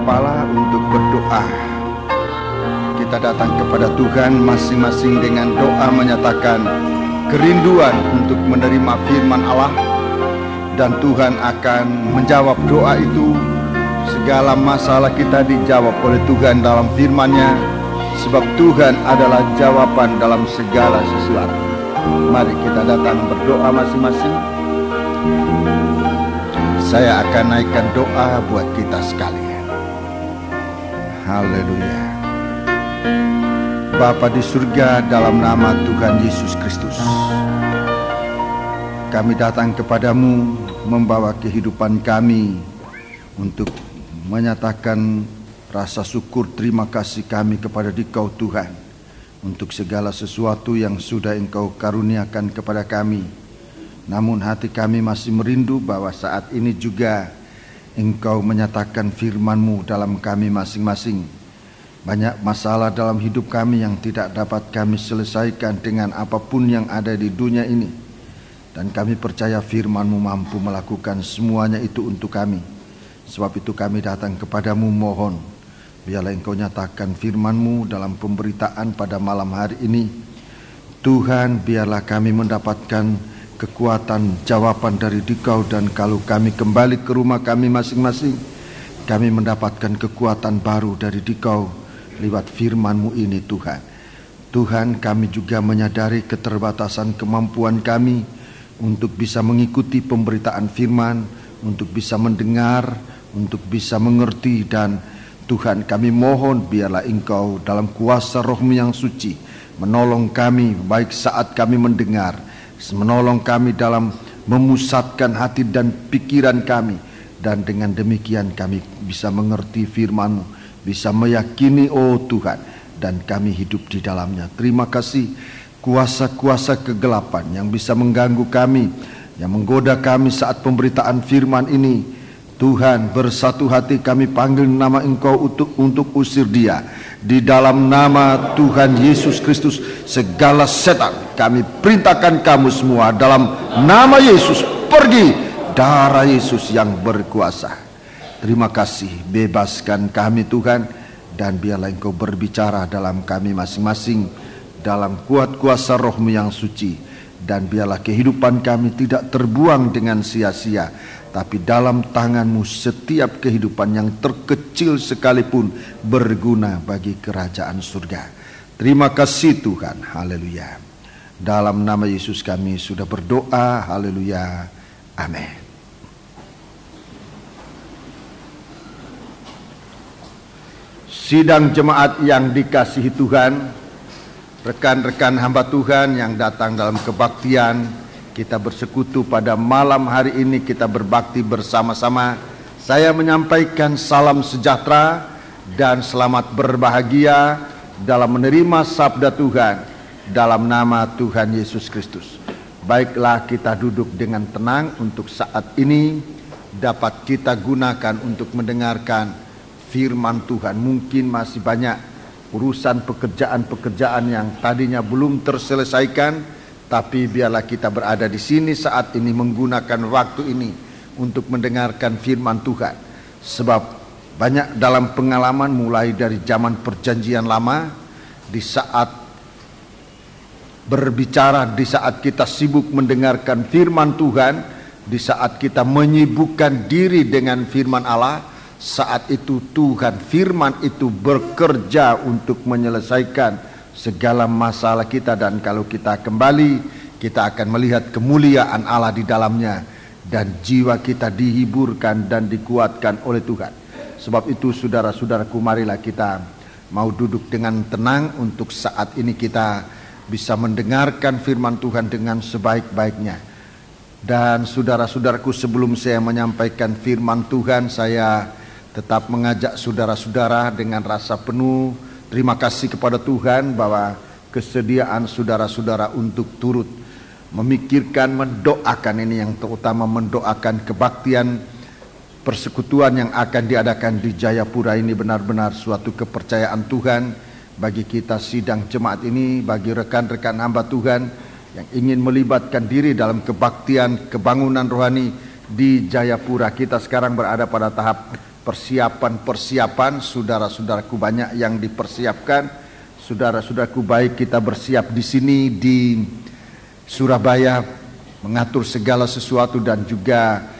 kepala untuk berdoa. Kita datang kepada Tuhan masing-masing dengan doa menyatakan kerinduan untuk menerima firman Allah, dan Tuhan akan menjawab doa itu. Segala masalah kita dijawab oleh Tuhan dalam firman-Nya, sebab Tuhan adalah jawaban dalam segala sesuatu. Mari kita datang berdoa masing-masing. Saya akan naikkan doa buat kita sekalian. Haleluya. Bapa di surga, dalam nama Tuhan Yesus Kristus, kami datang kepadamu membawa kehidupan kami untuk menyatakan rasa syukur terima kasih kami kepada Dikau Tuhan untuk segala sesuatu yang sudah Engkau karuniakan kepada kami. Namun hati kami masih merindu bahwa saat ini juga Engkau menyatakan firman-Mu dalam kami masing-masing. Banyak masalah dalam hidup kami yang tidak dapat kami selesaikan dengan apapun yang ada di dunia ini. Dan kami percaya firman-Mu mampu melakukan semuanya itu untuk kami. Sebab itu kami datang kepadamu mohon, biarlah Engkau nyatakan firman-Mu dalam pemberitaan pada malam hari ini. Tuhan, biarlah kami mendapatkan kekuatan jawaban dari Dikau, dan kalau kami kembali ke rumah kami masing-masing, kami mendapatkan kekuatan baru dari Dikau lewat firman-Mu ini Tuhan. Tuhan, kami juga menyadari keterbatasan kemampuan kami untuk bisa mengikuti pemberitaan firman, untuk bisa mendengar, untuk bisa mengerti. Dan Tuhan, kami mohon biarlah Engkau dalam kuasa Roh-Mu yang suci menolong kami baik saat kami mendengar, menolong kami dalam memusatkan hati dan pikiran kami, dan dengan demikian kami bisa mengerti firman-Mu, bisa meyakini oh Tuhan, dan kami hidup di dalamnya. Terima kasih kuasa-kuasa kegelapan yang bisa mengganggu kami, yang menggoda kami saat pemberitaan firman ini. Tuhan, bersatu hati kami panggil nama Engkau untuk usir dia. Di dalam nama Tuhan Yesus Kristus, segala setan kami perintahkan kamu semua dalam nama Yesus, pergi. Darah Yesus yang berkuasa. Terima kasih, bebaskan kami Tuhan, dan biarlah Engkau berbicara dalam kami masing-masing dalam kuat kuasa Roh-Mu yang suci. Dan biarlah kehidupan kami tidak terbuang dengan sia-sia, tapi dalam tangan-Mu setiap kehidupan yang terkecil sekalipun berguna bagi kerajaan surga. Terima kasih Tuhan. Haleluya. Dalam nama Yesus kami sudah berdoa. Haleluya. Amin. Sidang jemaat yang dikasihi Tuhan, rekan-rekan hamba Tuhan yang datang dalam kebaktian, kita bersekutu pada malam hari ini, kita berbakti bersama-sama. Saya menyampaikan salam sejahtera dan selamat berbahagia dalam menerima sabda Tuhan dalam nama Tuhan Yesus Kristus. Baiklah, kita duduk dengan tenang untuk saat ini dapat kita gunakan untuk mendengarkan firman Tuhan. Mungkin masih banyak urusan pekerjaan-pekerjaan yang tadinya belum terselesaikan, tapi biarlah kita berada di sini saat ini menggunakan waktu ini untuk mendengarkan firman Tuhan. Sebab banyak dalam pengalaman mulai dari zaman perjanjian lama, di saat berbicara, di saat kita sibuk mendengarkan firman Tuhan, di saat kita menyibukkan diri dengan firman Allah, saat itu Tuhan firman itu bekerja untuk menyelesaikan segala masalah kita. Dan kalau kita kembali, kita akan melihat kemuliaan Allah di dalamnya, dan jiwa kita dihiburkan dan dikuatkan oleh Tuhan. Sebab itu saudara-saudaraku, marilah kita mau duduk dengan tenang untuk saat ini kita bisa mendengarkan firman Tuhan dengan sebaik-baiknya. Dan saudara-saudaraku, sebelum saya menyampaikan firman Tuhan, saya tetap mengajak saudara-saudara dengan rasa penuh terima kasih kepada Tuhan bahwa kesediaan saudara-saudara untuk turut memikirkan, mendoakan ini, yang terutama mendoakan kebaktian persekutuan yang akan diadakan di Jayapura ini benar-benar suatu kepercayaan Tuhan bagi kita sidang jemaat ini, bagi rekan-rekan hamba Tuhan yang ingin melibatkan diri dalam kebaktian kebangunan rohani di Jayapura. Kita sekarang berada pada tahap persiapan, saudara-saudaraku banyak yang dipersiapkan. Saudara-saudaraku baik kita bersiap di sini di Surabaya mengatur segala sesuatu, dan juga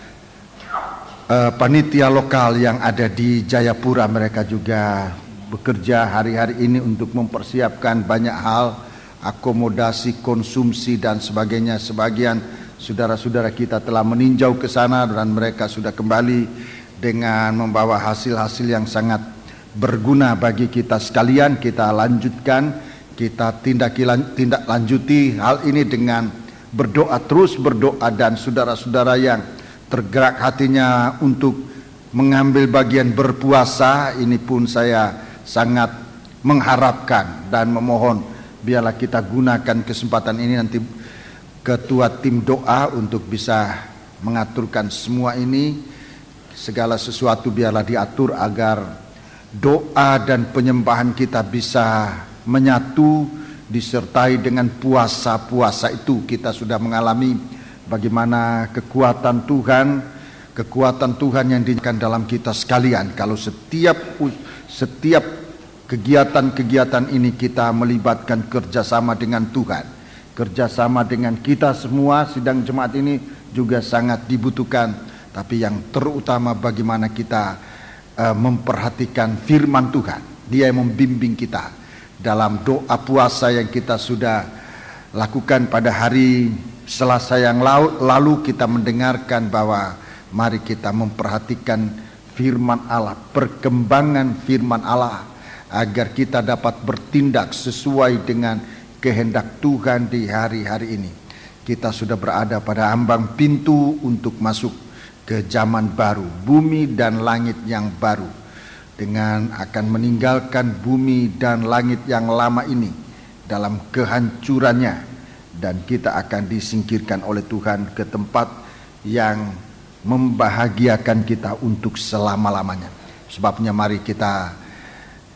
panitia lokal yang ada di Jayapura, mereka juga bekerja hari-hari ini untuk mempersiapkan banyak hal, akomodasi, konsumsi dan sebagainya. Sebagian saudara-saudara kita telah meninjau ke sana dan mereka sudah kembali dengan membawa hasil-hasil yang sangat berguna bagi kita sekalian. Kita lanjutkan, kita tindak lanjuti hal ini dengan berdoa, terus berdoa, dan saudara-saudara yang tergerak hatinya untuk mengambil bagian berpuasa, ini pun saya sangat mengharapkan dan memohon biarlah kita gunakan kesempatan ini nanti ketua tim doa untuk bisa mengaturkan semua ini, segala sesuatu biarlah diatur agar doa dan penyembahan kita bisa menyatu disertai dengan puasa-puasa itu. Kita sudah mengalami bagaimana kekuatan Tuhan yang dinyatakan dalam kita sekalian. Kalau setiap kegiatan-kegiatan ini kita melibatkan kerjasama dengan Tuhan, kerjasama dengan kita semua, sidang jemaat ini juga sangat dibutuhkan. Tapi yang terutama bagaimana kita memperhatikan firman Tuhan. Dia yang membimbing kita dalam doa puasa yang kita sudah lakukan pada hari Selasa yang lalu. Kita mendengarkan bahwa mari kita memperhatikan firman Allah, perkembangan firman Allah, agar kita dapat bertindak sesuai dengan kehendak Tuhan di hari-hari ini. Kita sudah berada pada ambang pintu untuk masuk ke zaman baru, bumi dan langit yang baru, dengan akan meninggalkan bumi dan langit yang lama ini dalam kehancurannya, dan kita akan disingkirkan oleh Tuhan ke tempat yang membahagiakan kita untuk selama-lamanya. Sebabnya mari kita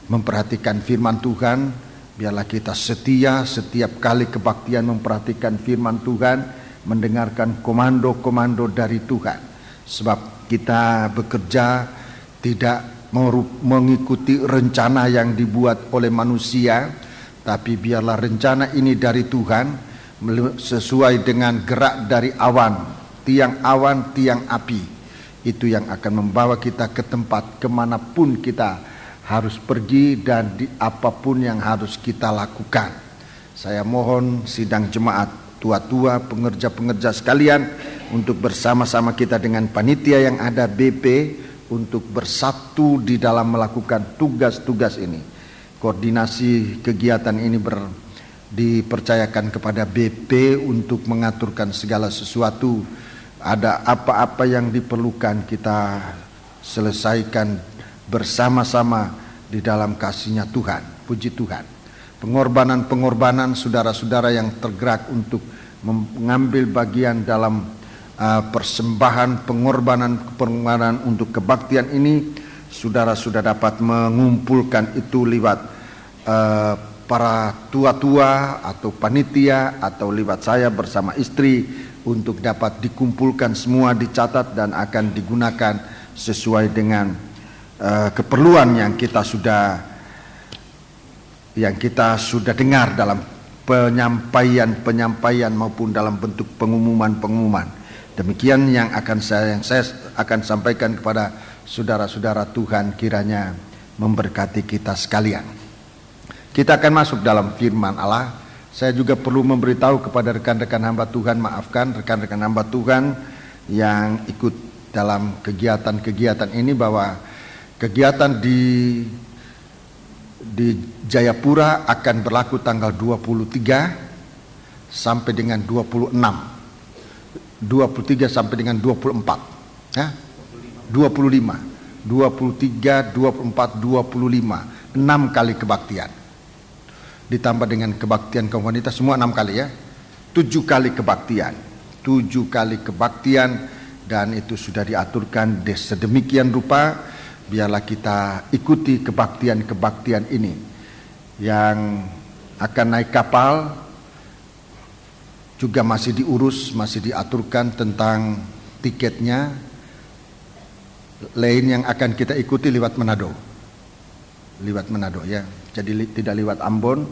memperhatikan firman Tuhan, biarlah kita setia setiap kali kebaktian memperhatikan firman Tuhan, mendengarkan komando-komando dari Tuhan. Sebab kita bekerja tidak mengikuti rencana yang dibuat oleh manusia, tapi biarlah rencana ini dari Tuhan, sesuai dengan gerak dari awan, tiang api. Itu yang akan membawa kita ke tempat kemanapun kita harus pergi dan di apapun yang harus kita lakukan. Saya mohon sidang jemaat, tua-tua, pengerja-pengerja sekalian, untuk bersama-sama kita dengan panitia yang ada BP untuk bersatu di dalam melakukan tugas-tugas ini. Koordinasi kegiatan ini dipercayakan kepada BP untuk mengaturkan segala sesuatu. Ada apa-apa yang diperlukan kita selesaikan bersama-sama di dalam kasih-Nya Tuhan. Puji Tuhan. Pengorbanan-pengorbanan saudara-saudara yang tergerak untuk mengambil bagian dalam persembahan pengorbanan untuk kebaktian ini, saudara sudah dapat mengumpulkan itu lewat para tua-tua atau panitia atau lewat saya bersama istri, untuk dapat dikumpulkan semua, dicatat dan akan digunakan sesuai dengan keperluan yang kita sudah dengar dalam penyampaian maupun dalam bentuk pengumuman. Demikian yang saya akan sampaikan kepada saudara-saudara Tuhan, kiranya memberkati kita sekalian. Kita akan masuk dalam firman Allah. Saya juga perlu memberitahu kepada rekan-rekan hamba Tuhan, maafkan rekan-rekan hamba Tuhan yang ikut dalam kegiatan-kegiatan ini, bahwa kegiatan di Jayapura akan berlaku tanggal 23 sampai dengan 26. 23 sampai dengan 24 ya? 25 23, 24, 25 6 kali kebaktian, ditambah dengan kebaktian kaum wanita, semua 6 kali ya, 7 kali kebaktian, dan itu sudah diaturkan sedemikian rupa. Biarlah kita ikuti kebaktian ini. Yang akan naik kapal juga masih diurus, masih diaturkan tentang tiketnya. Lane yang akan kita ikuti lewat Manado. Lewat Manado ya. Jadi tidak lewat Ambon,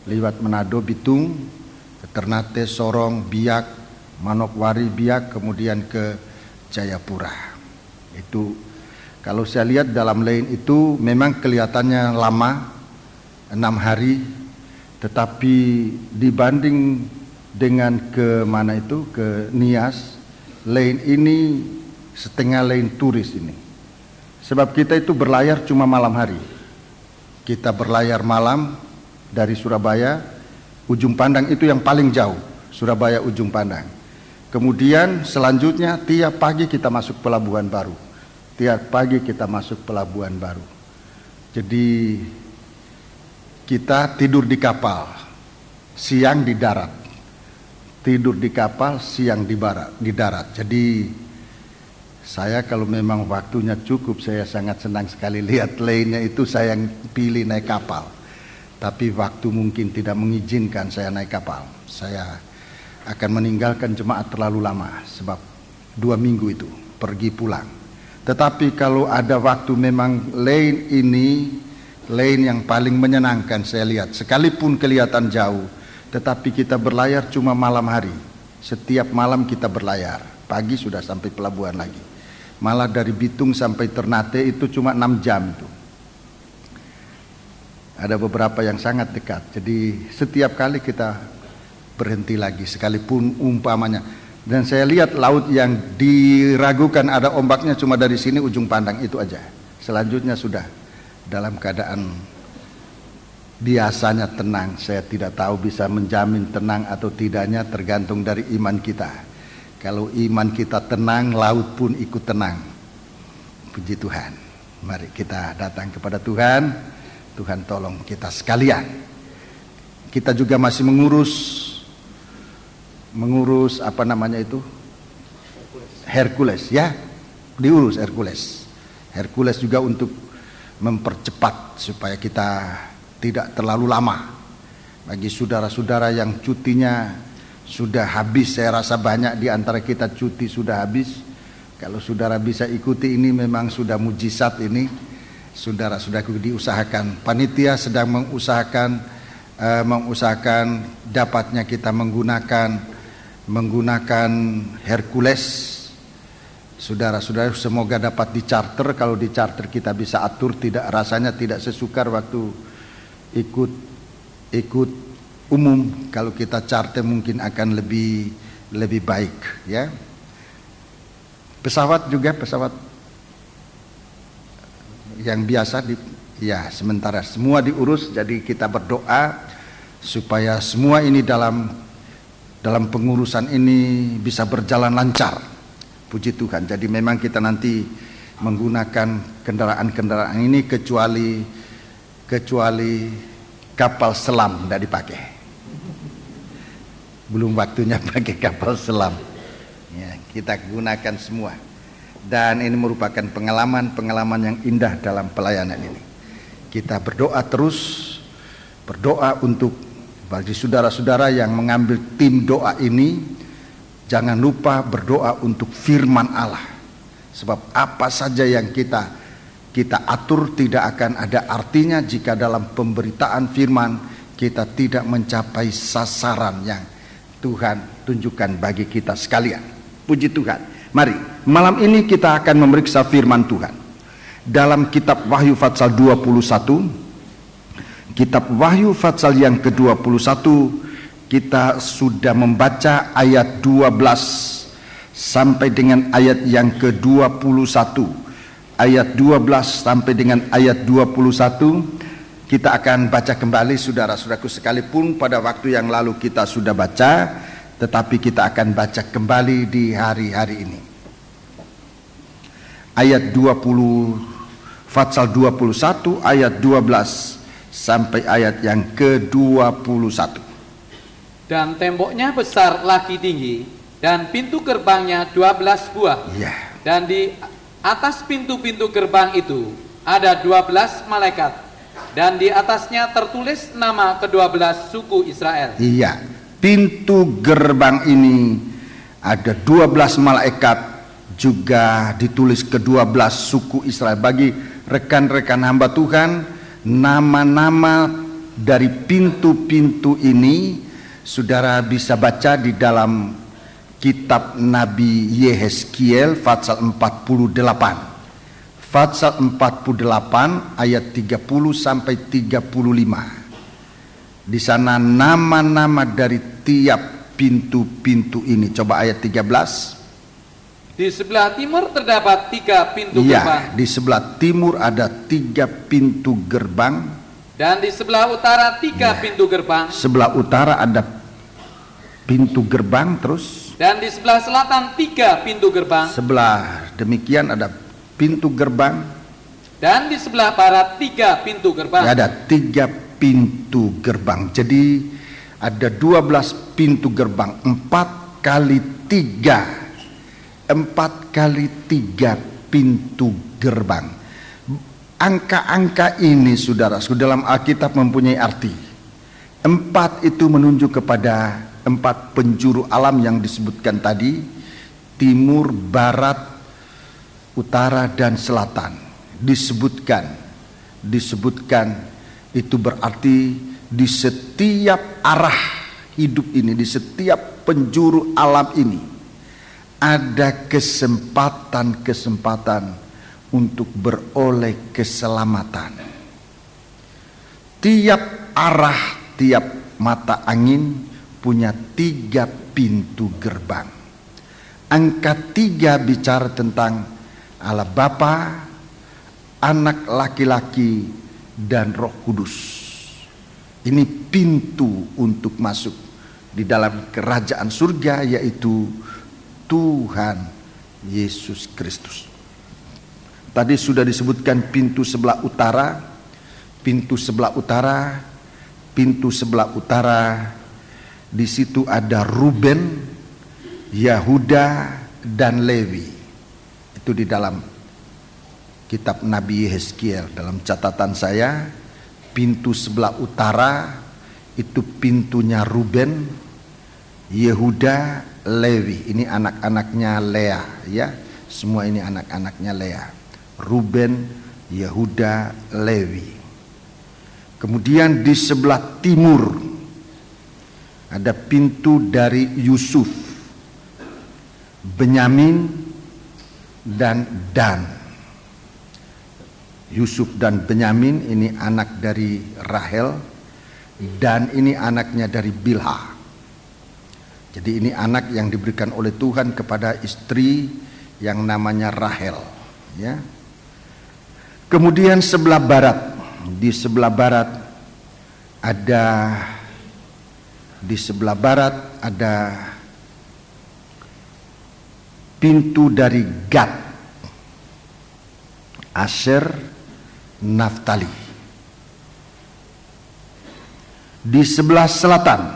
lewat Manado, Bitung, Ternate, Sorong, Biak, Manokwari, Biak, kemudian ke Jayapura. Itu kalau saya lihat dalam lane itu memang kelihatannya lama, 6 hari, tetapi dibanding dengan ke mana itu, ke Nias, lane ini setengah lane turis ini. Sebab kita itu berlayar cuma malam hari. Kita berlayar malam dari Surabaya, Ujung Pandang itu yang paling jauh, Surabaya Ujung Pandang. Kemudian selanjutnya tiap pagi kita masuk Pelabuhan Baru. Tiap pagi kita masuk Pelabuhan Baru. Jadi kita tidur di kapal, siang di darat. Tidur di kapal, siang di darat. Jadi saya kalau memang waktunya cukup, saya sangat senang sekali lihat lane-nya itu, saya yang pilih naik kapal. Tapi waktu mungkin tidak mengizinkan saya naik kapal. Saya akan meninggalkan jemaat terlalu lama, sebab 2 minggu itu pergi pulang. Tetapi kalau ada waktu, memang lane ini lane yang paling menyenangkan saya lihat. Sekalipun kelihatan jauh, tetapi kita berlayar cuma malam hari. Setiap malam kita berlayar, pagi sudah sampai pelabuhan lagi. Malah dari Bitung sampai Ternate itu cuma 6 jam itu. Ada beberapa yang sangat dekat. Jadi setiap kali kita berhenti lagi, sekalipun umpamanya. Dan saya lihat laut yang diragukan ada ombaknya cuma dari sini Ujung Pandang itu aja. Selanjutnya sudah dalam keadaan biasanya tenang. Saya tidak tahu bisa menjamin tenang atau tidaknya, tergantung dari iman kita. Kalau iman kita tenang, laut pun ikut tenang. Puji Tuhan. Mari kita datang kepada Tuhan. Tuhan tolong kita sekalian. Kita juga masih mengurus apa namanya itu? Hercules ya. Diurus Hercules. Hercules juga untuk mempercepat supaya kita tidak terlalu lama. Bagi saudara-saudara yang cutinya sudah habis, saya rasa banyak di antara kita cuti sudah habis. Kalau saudara bisa ikuti ini, memang sudah mujizat ini. Saudara-saudaraku, diusahakan. Panitia sedang mengusahakan dapatnya kita menggunakan Hercules. Saudara-saudara semoga dapat di-charter. Kalau di-charter kita bisa atur, rasanya tidak sesukar waktu ikut umum. Kalau kita charter mungkin akan lebih baik ya. Pesawat yang biasa ya sementara semua diurus. Jadi kita berdoa supaya semua ini dalam pengurusan ini bisa berjalan lancar. Puji Tuhan. Jadi memang kita nanti menggunakan kendaraan-kendaraan ini kecuali kapal selam tidak dipakai. Belum waktunya pakai kapal selam ya, kita gunakan semua. Dan ini merupakan pengalaman yang indah dalam pelayanan ini. Kita berdoa terus, berdoa untuk bagi saudara-saudara yang mengambil tim doa ini, jangan lupa berdoa untuk firman Allah. Sebab apa saja yang kita atur tidak akan ada artinya jika dalam pemberitaan firman kita tidak mencapai sasaran yang Tuhan tunjukkan bagi kita sekalian. Puji Tuhan. Mari, malam ini kita akan memeriksa firman Tuhan. Dalam kitab Wahyu Fatsal 21, kitab Wahyu Fatsal yang ke-21, kita sudah membaca ayat 12 sampai dengan ayat yang ke-21. Ayat 12 sampai dengan ayat 21 kita akan baca kembali, saudara-saudaraku, sekalipun pada waktu yang lalu kita sudah baca, tetapi kita akan baca kembali di hari-hari ini. Ayat 20, Fatsal 21 ayat 12 sampai ayat yang ke-21. Dan temboknya besar lagi tinggi, dan pintu gerbangnya 12 buah. Dan di atas pintu-pintu gerbang itu ada 12 malaikat, dan di atasnya tertulis nama ke-12 suku Israel. Iya, pintu gerbang ini ada 12 malaikat, juga ditulis ke-12 suku Israel. Bagi rekan-rekan hamba Tuhan, nama-nama dari pintu-pintu ini saudara bisa baca di dalam kitab Nabi Yehezkiel pasal 48. Pasal 48 ayat 30 sampai 35. Di sana nama-nama dari tiap pintu-pintu ini. Coba ayat 13. Di sebelah timur terdapat 3 pintu gerbang. Di sebelah timur ada 3 pintu gerbang. Dan di sebelah utara 3 pintu gerbang. Sebelah utara ada pintu gerbang terus. Dan di sebelah selatan 3 pintu gerbang. Sebelah demikian ada pintu gerbang. Dan di sebelah barat 3 pintu gerbang. Ada 3 pintu gerbang. Jadi ada 12 pintu gerbang. 4 kali 3. 4 kali 3 pintu gerbang. Angka-angka ini saudara dalam Alkitab mempunyai arti. 4 itu menunjuk kepada 4 penjuru alam yang disebutkan tadi. Timur, barat, utara, dan selatan. Disebutkan itu berarti di setiap arah hidup ini, di setiap penjuru alam ini ada kesempatan untuk beroleh keselamatan. Tiap arah, tiap mata angin punya 3 pintu gerbang. Angka 3 bicara tentang Allah Bapa, Anak laki-laki, dan Roh Kudus. Ini pintu untuk masuk di dalam kerajaan surga, yaitu Tuhan Yesus Kristus. Tadi sudah disebutkan pintu sebelah utara. Pintu sebelah utara di situ ada Ruben, Yahuda, dan Lewi. Itu di dalam kitab Nabi Yehezkiel. Dalam catatan saya, pintu sebelah utara itu pintunya Ruben, Yehuda, Lewi. Ini anak-anaknya Lea, ya. Semua ini anak-anaknya Lea. Ruben, Yehuda, Lewi. Kemudian di sebelah timur ada pintu dari Yusuf, Benyamin, dan Dan. Yusuf dan Benyamin ini anak dari Rahel, Dan ini anaknya dari Bilha. Jadi ini anak yang diberikan oleh Tuhan kepada istri yang namanya Rahel, ya. Kemudian sebelah barat, di sebelah barat ada pintu dari Gad, Asher, Naftali. Di sebelah selatan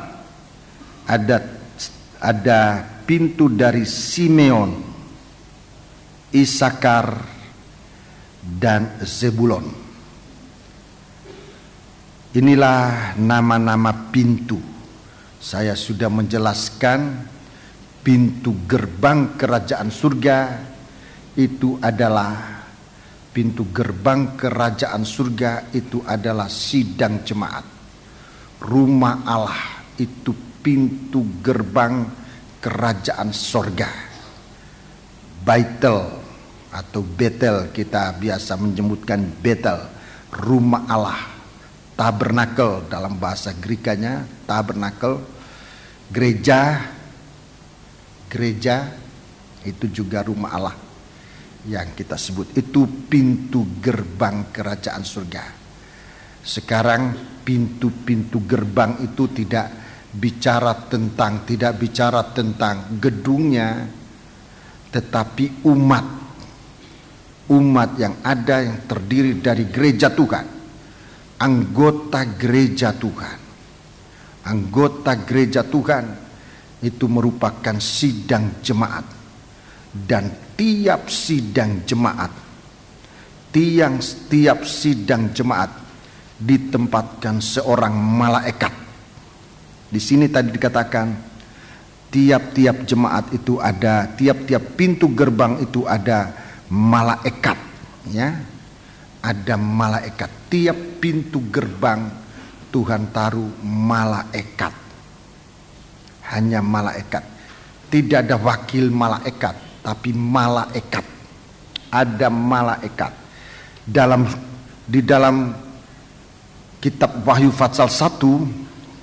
ada pintu dari Simeon, Isakar, dan Zebulon. Inilah nama-nama pintu. Saya sudah menjelaskan pintu gerbang kerajaan surga itu adalah sidang jemaat. Rumah Allah itu pintu gerbang kerajaan surga. Baitel atau Betel, kita biasa menyebutkan Betel, rumah Allah. Tabernakel dalam bahasa Grekanya, tabernakel, gereja itu juga rumah Allah yang kita sebut. Itu pintu gerbang kerajaan surga. Sekarang pintu-pintu gerbang itu tidak bicara tentang gedungnya, tetapi umat yang ada, yang terdiri dari gereja Tuhan, anggota gereja Tuhan itu merupakan sidang jemaat. Dan tiap sidang jemaat ditempatkan seorang malaikat. Di sini tadi dikatakan tiap-tiap jemaat itu ada, tiap-tiap pintu gerbang itu ada malaikat, ya. Ada malaikat. Tiap pintu gerbang Tuhan taruh malaikat. Hanya malaikat. Tidak ada wakil malaikat, tapi malaikat. Ada malaikat. Di dalam kitab Wahyu pasal 1,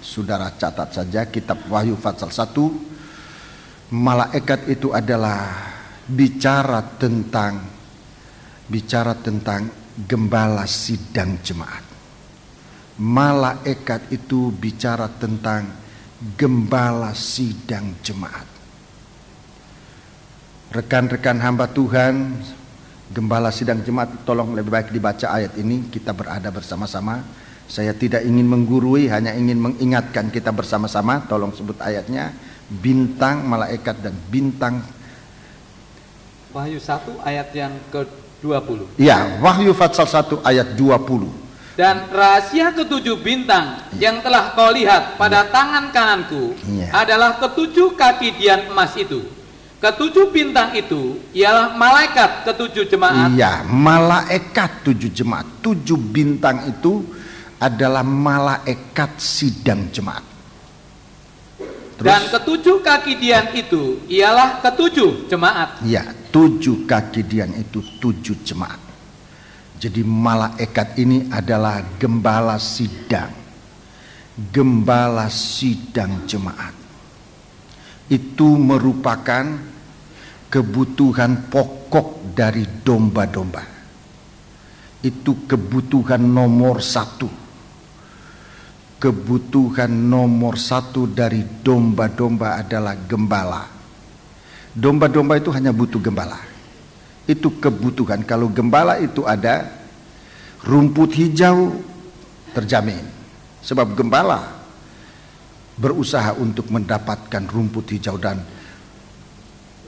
saudara catat saja kitab Wahyu pasal 1, malaikat itu adalah bicara tentang gembala sidang jemaat. Malaikat itu bicara tentang gembala sidang jemaat. Rekan-rekan hamba Tuhan, gembala sidang jemaat, tolong lebih baik dibaca ayat ini, kita berada bersama-sama. Saya tidak ingin menggurui, hanya ingin mengingatkan kita bersama-sama. Tolong sebut ayatnya, bintang malaikat dan bintang. Wahyu 1 ayat yang ke-20. Ya, Wahyu pasal 1 ayat 20. Dan rahasia ketujuh bintang yang telah kau lihat pada tangan kananku adalah ketujuh kaki dian emas itu. Ketujuh bintang itu ialah malaikat ketujuh jemaat. Iya, malaikat 7 jemaat. 7 bintang itu adalah malaikat sidang jemaat. Terus, dan ketujuh kaki dian itu ialah ketujuh jemaat. Iya, 7 kaki dian itu 7 jemaat. Jadi malaikat ini adalah gembala sidang. Gembala sidang jemaat. Itu merupakan kebutuhan pokok dari domba-domba. Itu kebutuhan nomor 1. Kebutuhan nomor 1 dari domba-domba adalah gembala. Domba-domba itu hanya butuh gembala. Itu kebutuhan. Kalau gembala itu ada, rumput hijau terjamin. Sebab gembala berusaha untuk mendapatkan rumput hijau. Dan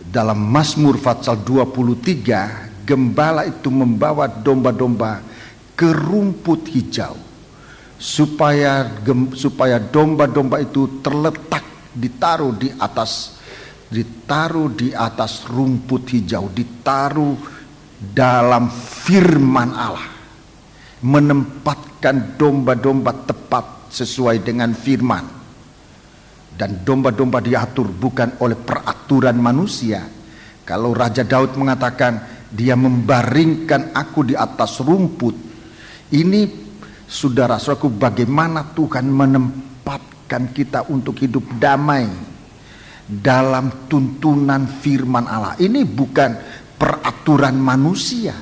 dalam Mazmur pasal 23, gembala itu membawa domba-domba ke rumput hijau supaya domba-domba itu terletak, ditaruh di atas rumput hijau, ditaruh dalam firman Allah, menempatkan domba-domba tepat sesuai dengan firman. Dan domba-domba diatur bukan oleh peraturan manusia. Kalau Raja Daud mengatakan dia membaringkan aku di atas rumput, ini saudara-saudaraku, bagaimana Tuhan menempatkan kita untuk hidup damai dalam tuntunan firman Allah. Ini bukan peraturan manusia.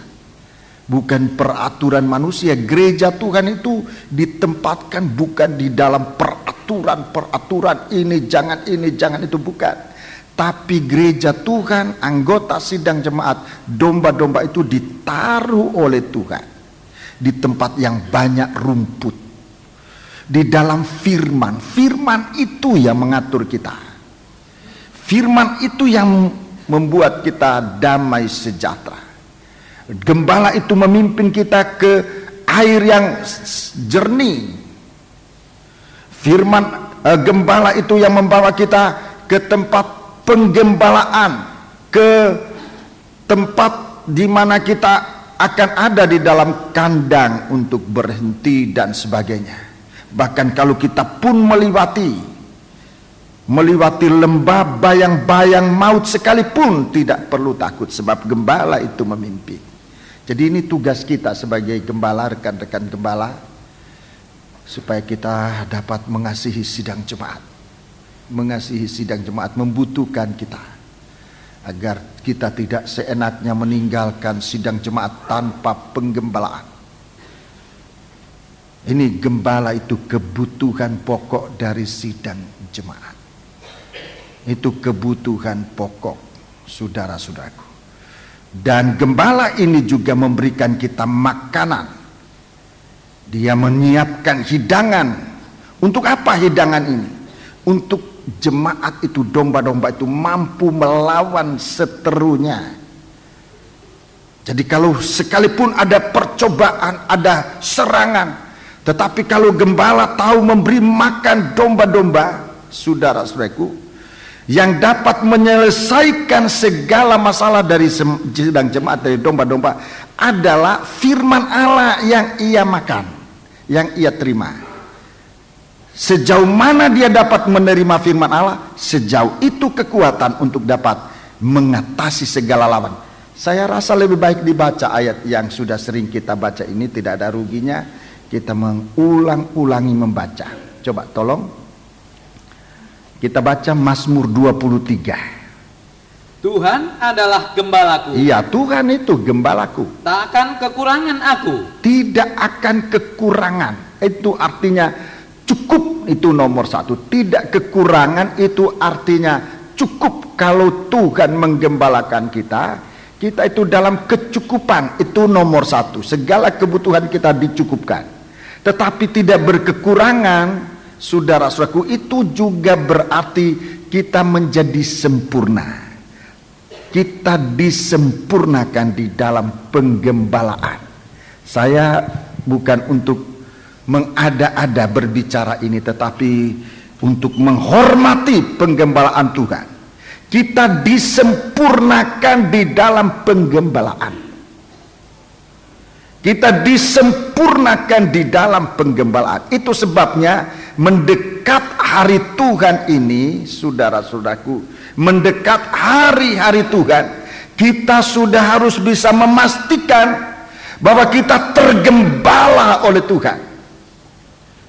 Bukan peraturan manusia. Gereja Tuhan itu ditempatkan bukan di dalam peraturan ini jangan itu, bukan. Tapi gereja Tuhan, anggota sidang jemaat, domba-domba itu ditaruh oleh Tuhan di tempat yang banyak rumput, di dalam firman. Firman itu yang mengatur kita. Firman itu yang membuat kita damai sejahtera. Gembala itu memimpin kita ke air yang jernih. Firman gembala itu yang membawa kita ke tempat penggembalaan, ke tempat di mana kita akan ada di dalam kandang untuk berhenti dan sebagainya. Bahkan kalau kita pun melewati lembah bayang-bayang maut sekalipun, tidak perlu takut sebab gembala itu memimpin. Jadi ini tugas kita sebagai gembala, rekan-rekan gembala, supaya kita dapat mengasihi sidang jemaat. Mengasihi sidang jemaat membutuhkan kita, agar kita tidak seenaknya meninggalkan sidang jemaat tanpa penggembalaan. Ini gembala itu kebutuhan pokok dari sidang jemaat. Itu kebutuhan pokok, saudara-saudaraku. Dan gembala ini juga memberikan kita makanan. Dia menyiapkan hidangan. Untuk apa hidangan ini? Untuk jemaat itu, domba-domba itu mampu melawan seterunya. Jadi kalau sekalipun ada percobaan, ada serangan, tetapi kalau gembala tahu memberi makan domba-domba, saudara-saudaraku, yang dapat menyelesaikan segala masalah dari sidang jemaat, dari domba-domba, adalah firman Allah yang ia makan, yang ia terima. Sejauh mana dia dapat menerima firman Allah, sejauh itu kekuatan untuk dapat mengatasi segala lawan. Saya rasa lebih baik dibaca ayat yang sudah sering kita baca ini, tidak ada ruginya kita mengulang-ulangi membaca. Coba tolong kita baca Mazmur 23. Tuhan adalah gembalaku. Iya, Tuhan itu gembalaku. Tak akan kekurangan aku. Tidak akan kekurangan. Itu artinya cukup, itu nomor satu. Tidak kekurangan itu artinya cukup. Kalau Tuhan menggembalakan kita, kita itu dalam kecukupan, itu nomor satu. Segala kebutuhan kita dicukupkan. Tetapi tidak berkekurangan, saudara-saudaraku, itu juga berarti kita menjadi sempurna. Kita disempurnakan di dalam penggembalaan. Saya bukan untuk mengada-ada berbicara ini, tetapi untuk menghormati penggembalaan Tuhan. Kita disempurnakan di dalam penggembalaan. Kita disempurnakan di dalam penggembalaan. Itu sebabnya mendekat hari Tuhan ini, saudara-saudaraku, mendekat hari-hari Tuhan, kita sudah harus bisa memastikan bahwa kita tergembala oleh Tuhan.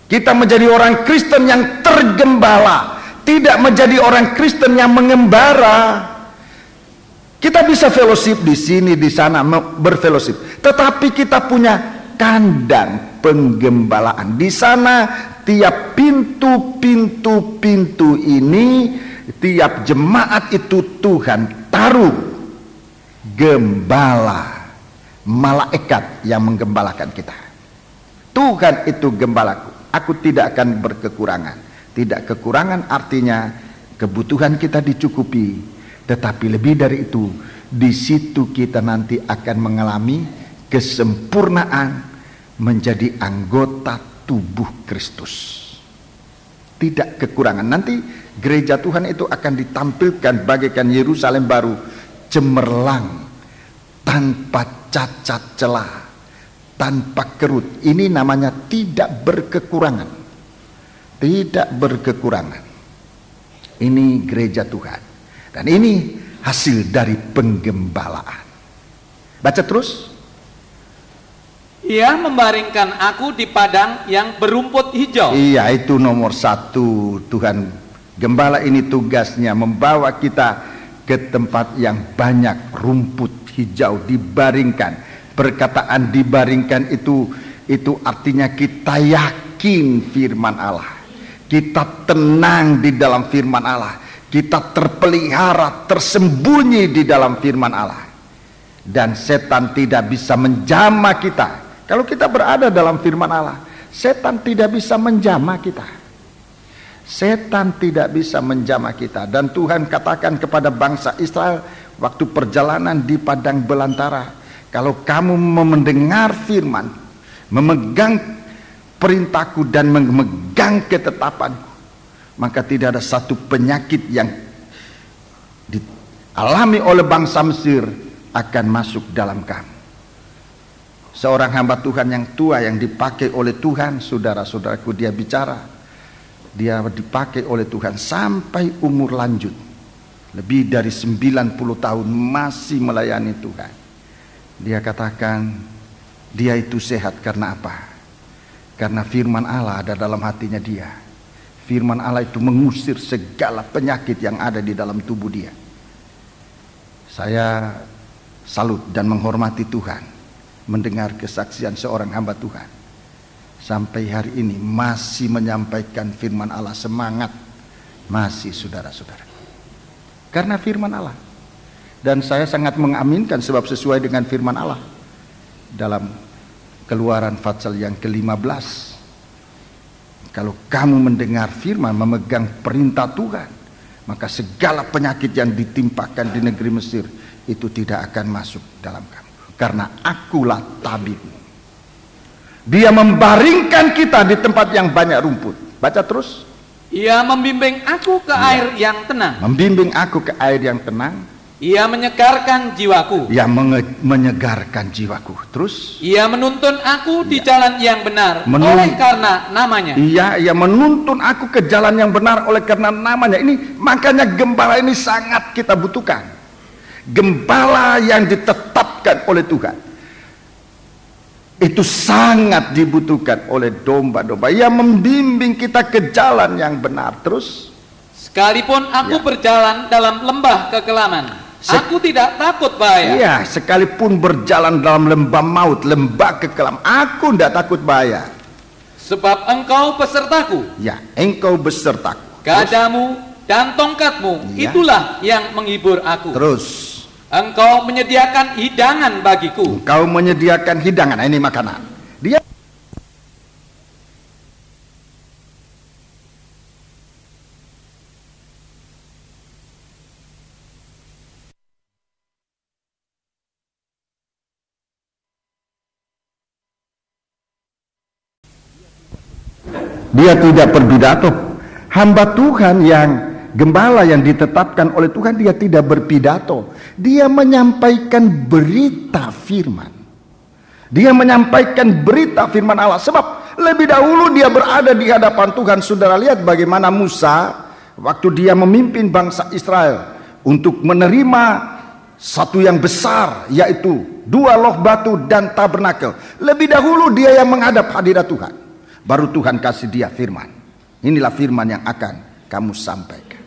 Kita menjadi orang Kristen yang tergembala, tidak menjadi orang Kristen yang mengembara. Kita bisa fellowship di sini, di sana, berfellowship, tetapi kita punya kandang penggembalaan. Di sana tiap pintu ini, tiap jemaat itu Tuhan taruh gembala, malaikat yang menggembalakan kita. Tuhan itu gembalaku, aku tidak akan berkekurangan. Tidak kekurangan artinya kebutuhan kita dicukupi. Tetapi lebih dari itu, di situ kita nanti akan mengalami kesempurnaan menjadi anggota tubuh Kristus. Tidak kekurangan. Nanti gereja Tuhan itu akan ditampilkan bagaikan Yerusalem baru, cemerlang, tanpa cacat celah, tanpa kerut. Ini namanya tidak berkekurangan. Tidak berkekurangan. Ini gereja Tuhan. Dan ini hasil dari penggembalaan. Baca terus. Ia membaringkan aku di padang yang berumput hijau. Iya, itu nomor satu. Tuhan gembala ini tugasnya membawa kita ke tempat yang banyak rumput hijau, dibaringkan. Perkataan dibaringkan itu artinya kita yakin firman Allah. Kita tenang di dalam firman Allah. Kita terpelihara, tersembunyi di dalam firman Allah. Dan setan tidak bisa menjamah kita. Kalau kita berada dalam firman Allah, setan tidak bisa menjamah kita. Setan tidak bisa menjamah kita. Dan Tuhan katakan kepada bangsa Israel waktu perjalanan di padang belantara, kalau kamu mendengar firman, memegang perintahku dan memegang ketetapanku, maka tidak ada satu penyakit yang dialami oleh bangsa Mesir akan masuk dalam kamu. Seorang hamba Tuhan yang tua yang dipakai oleh Tuhan, saudara-saudaraku, dia bicara, dia dipakai oleh Tuhan sampai umur lanjut, lebih dari 90 tahun masih melayani Tuhan. Dia katakan dia itu sehat karena apa? Karena firman Allah ada dalam hatinya dia. Firman Allah itu mengusir segala penyakit yang ada di dalam tubuh dia. Saya salut dan menghormati Tuhan mendengar kesaksian seorang hamba Tuhan. Sampai hari ini masih menyampaikan firman Allah, semangat. Masih, saudara-saudara. Karena firman Allah. Dan saya sangat mengaminkan sebab sesuai dengan firman Allah. Dalam Keluaran pasal yang ke-15. Kalau kamu mendengar firman, memegang perintah Tuhan, maka segala penyakit yang ditimpakan di negeri Mesir itu tidak akan masuk dalam kamu. Karena akulah tabibmu. Dia membaringkan kita di tempat yang banyak rumput. Baca terus. Ia membimbing aku ke air yang tenang. Membimbing aku ke air yang tenang. Ia menyegarkan jiwaku. Ia menyegarkan jiwaku. Terus? Ia menuntun aku di jalan yang benar oleh karena namanya. Ia menuntun aku ke jalan yang benar oleh karena namanya. Ini makanya gembala ini sangat kita butuhkan. Gembala yang ditetapkan oleh Tuhan. Itu sangat dibutuhkan oleh domba-domba. Ia membimbing kita ke jalan yang benar. Terus? Sekalipun aku berjalan dalam lembah kekelaman, aku tidak takut bahaya. Iya, sekalipun berjalan dalam lembah maut, lembah kekelam, aku tidak takut bahaya. Sebab engkau besertaku. Ya, engkau besertaku. Gadamu dan tongkatmu, itulah yang menghibur aku. Terus. Engkau menyediakan hidangan bagiku. Engkau menyediakan hidangan, nah, ini makanan. Dia tidak berpidato. Hamba Tuhan yang gembala yang ditetapkan oleh Tuhan, dia tidak berpidato. Dia menyampaikan berita firman. Dia menyampaikan berita firman Allah. Sebab lebih dahulu dia berada di hadapan Tuhan. Saudara lihat bagaimana Musa waktu dia memimpin bangsa Israel untuk menerima satu yang besar, yaitu 2 loh batu dan tabernakel. Lebih dahulu dia yang menghadap hadirat Tuhan. Baru Tuhan kasih dia firman. Inilah firman yang akan kamu sampaikan.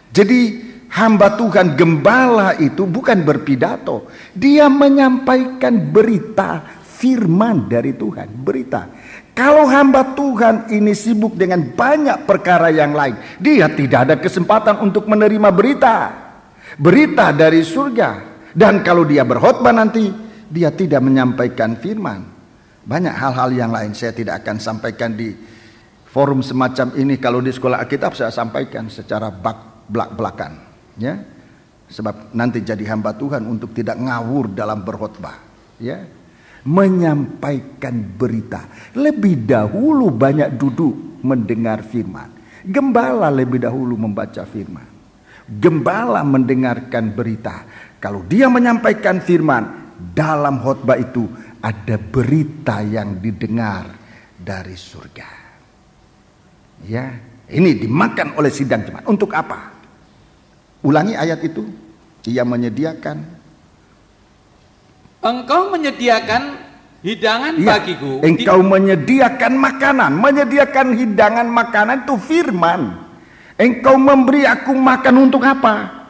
Jadi hamba Tuhan gembala itu bukan berpidato. Dia menyampaikan berita firman dari Tuhan. Berita. Kalau hamba Tuhan ini sibuk dengan banyak perkara yang lain, dia tidak ada kesempatan untuk menerima berita. Berita dari surga. Dan kalau dia berkhotbah nanti, dia tidak menyampaikan firman. Banyak hal-hal yang lain saya tidak akan sampaikan di forum semacam ini. Kalau di sekolah Alkitab saya sampaikan secara belak-belakan, ya. Sebab nanti jadi hamba Tuhan untuk tidak ngawur dalam berkhotbah, ya. Menyampaikan berita. Lebih dahulu banyak duduk mendengar firman. Gembala lebih dahulu membaca firman. Gembala mendengarkan berita. Kalau dia menyampaikan firman, dalam khotbah itu ada berita yang didengar dari surga. Ya, ini dimakan oleh sidang jemaat. Untuk apa? Ulangi ayat itu. Ia menyediakan. Engkau menyediakan hidangan bagiku. Engkau menyediakan makanan. Menyediakan hidangan makanan itu firman. Engkau memberi aku makan untuk apa?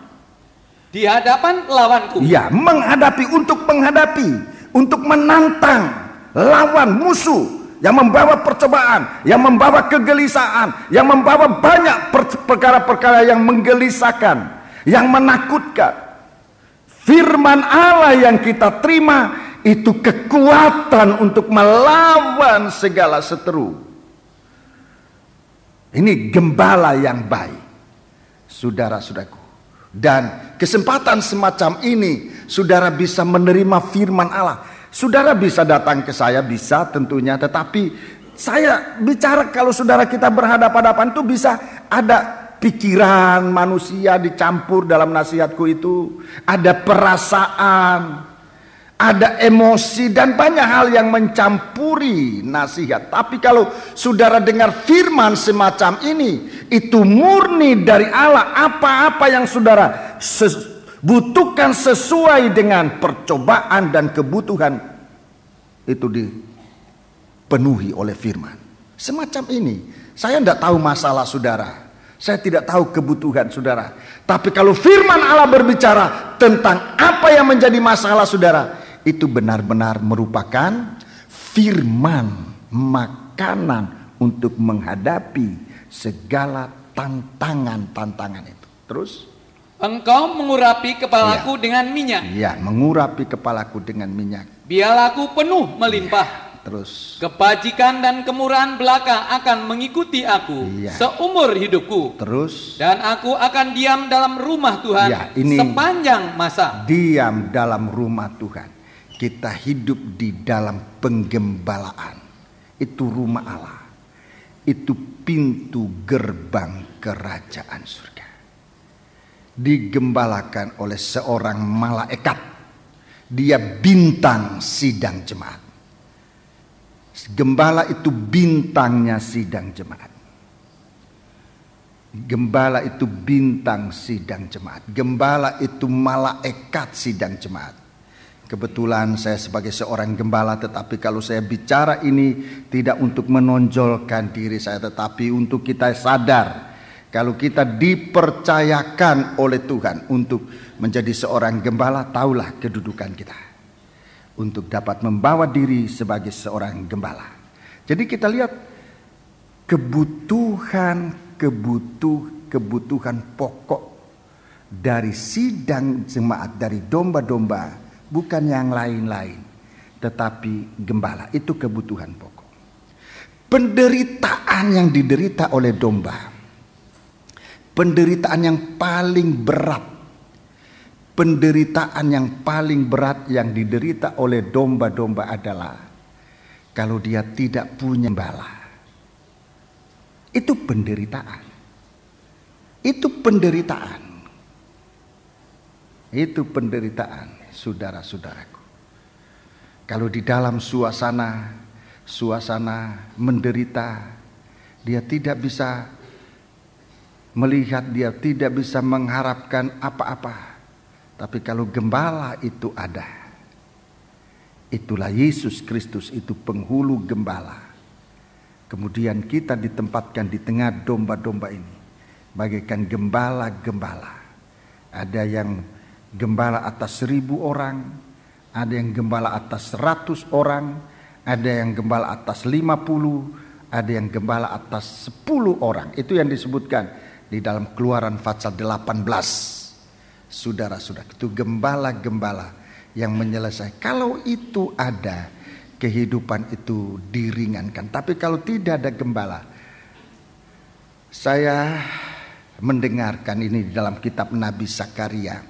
Di hadapan lawanku. Ya, menghadapi, untuk menghadapi. Untuk menantang lawan musuh yang membawa percobaan, yang membawa kegelisahan, yang membawa banyak perkara-perkara yang menggelisahkan, yang menakutkan. Firman Allah yang kita terima itu kekuatan untuk melawan segala seteru. Ini gembala yang baik, saudara-saudaraku. Dan kesempatan semacam ini saudara bisa menerima firman Allah. Saudara bisa datang ke saya, bisa tentunya. Tetapi saya bicara kalau saudara kita berhadapan-hadapan itu bisa ada pikiran manusia dicampur dalam nasihatku itu. Ada perasaan, ada emosi dan banyak hal yang mencampuri nasihat. Tapi kalau saudara dengar firman semacam ini, itu murni dari Allah. Apa-apa yang saudara butuhkan sesuai dengan percobaan dan kebutuhan, itu dipenuhi oleh firman. Semacam ini. Saya tidak tahu masalah saudara. Saya tidak tahu kebutuhan saudara. Tapi kalau firman Allah berbicara tentang apa yang menjadi masalah saudara, itu benar-benar merupakan firman, makanan untuk menghadapi segala tantangan-tantangan itu. Terus? Engkau mengurapi kepalaku dengan minyak. Ya, mengurapi kepalaku dengan minyak. Biarlah aku penuh melimpah. Terus. Kebajikan dan kemurahan belaka akan mengikuti aku seumur hidupku. Terus. Dan aku akan diam dalam rumah Tuhan sepanjang masa. Diam dalam rumah Tuhan. Kita hidup di dalam penggembalaan. Itu rumah Allah. itu pintu gerbang kerajaan surga. Digembalakan oleh seorang malaikat. Dia bintang sidang jemaat. Gembala itu bintangnya sidang jemaat. Gembala itu bintang sidang jemaat. Gembala itu malaikat sidang jemaat. Kebetulan saya sebagai seorang gembala, tetapi kalau saya bicara ini tidak untuk menonjolkan diri saya, tetapi untuk kita sadar kalau kita dipercayakan oleh Tuhan untuk menjadi seorang gembala, taulah kedudukan kita untuk dapat membawa diri sebagai seorang gembala. Jadi kita lihat kebutuhan pokok dari sidang jemaat, dari domba-domba, bukan yang lain-lain, tetapi gembala. Itu kebutuhan pokok. Penderitaan yang diderita oleh domba, penderitaan yang paling berat, penderitaan yang paling berat yang diderita oleh domba-domba adalah kalau dia tidak punya gembala. Itu penderitaan. Itu penderitaan. Itu penderitaan, saudara-saudaraku. Kalau di dalam suasana menderita, dia tidak bisa melihat, dia tidak bisa mengharapkan apa-apa. Tapi kalau gembala itu ada, itulah Yesus Kristus, itu penghulu gembala. Kemudian kita ditempatkan di tengah domba-domba ini bagaikan gembala-gembala. Ada yang gembala atas 1000 orang, ada yang gembala atas 100 orang, ada yang gembala atas 50, ada yang gembala atas 10 orang. Itu yang disebutkan di dalam Keluaran pasal 18. Saudara-saudara, itu gembala-gembala yang menyelesaikan. Kalau itu ada, kehidupan itu diringankan. Tapi kalau tidak ada gembala, saya mendengarkan ini di dalam kitab Nabi Zakaria.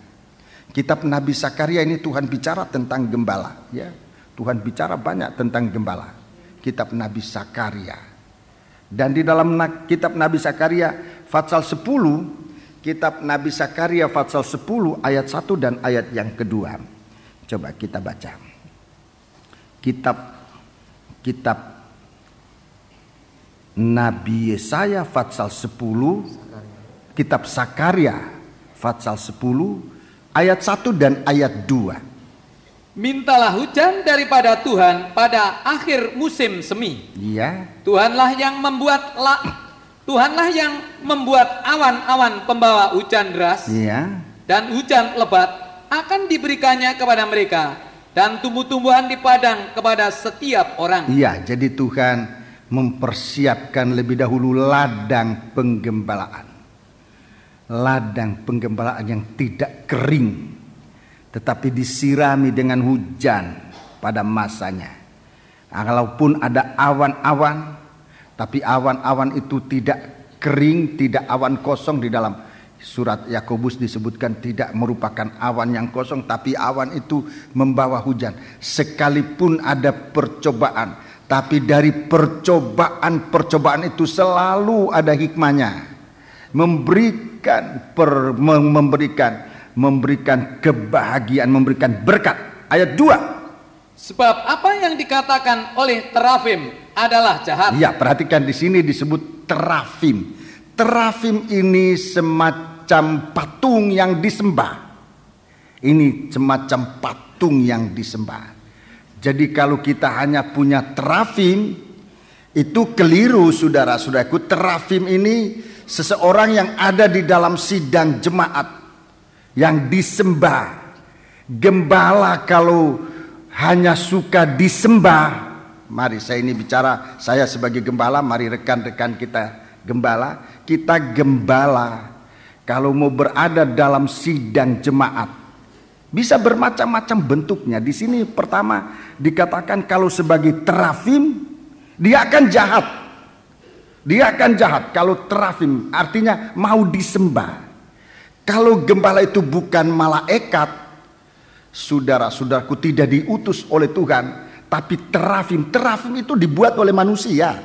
Kitab Nabi Zakaria ini Tuhan bicara tentang gembala, ya. Tuhan bicara banyak tentang gembala. Kitab Nabi Zakaria. Dan di dalam kitab Nabi Zakaria pasal 10, kitab Nabi Zakaria pasal 10 ayat 1 dan ayat yang kedua. Coba kita baca. Kitab Nabi Yesaya pasal 10, kitab Zakaria pasal 10 ayat 1 dan ayat 2. Mintalah hujan daripada Tuhan pada akhir musim semi. Iya. Tuhanlah yang membuat awan-awan pembawa hujan deras. Iya. Dan hujan lebat akan diberikannya kepada mereka, dan tumbuh-tumbuhan di padang kepada setiap orang. Iya, jadi Tuhan mempersiapkan lebih dahulu ladang penggembalaan. Ladang penggembalaan yang tidak kering, tetapi disirami dengan hujan pada masanya. Walaupun ada awan-awan, tapi awan-awan itu tidak kering, tidak awan kosong. Di dalam surat Yakobus disebutkan tidak merupakan awan yang kosong, tapi awan itu membawa hujan. Sekalipun ada percobaan, tapi dari percobaan itu selalu ada hikmahnya. Memberikan kebahagiaan, memberikan berkat. Ayat 2. Sebab apa yang dikatakan oleh terafim adalah jahat. Ya, perhatikan di sini disebut terafim. Terafim ini semacam patung yang disembah. Ini semacam patung yang disembah. Jadi kalau kita hanya punya terafim, itu keliru, saudara-saudaraku. Terafim ini seseorang yang ada di dalam sidang jemaat yang disembah. Gembala kalau hanya suka disembah, mari saya ini bicara, saya sebagai gembala, mari rekan-rekan kita gembala, kita gembala kalau mau berada dalam sidang jemaat bisa bermacam-macam bentuknya. Di sini pertama dikatakan kalau sebagai terafim dia akan jahat. Dia akan jahat kalau terafim, artinya mau disembah. Kalau gembala itu bukan malaikat, saudara-saudaraku, tidak diutus oleh Tuhan, tapi terafim. Terafim itu dibuat oleh manusia.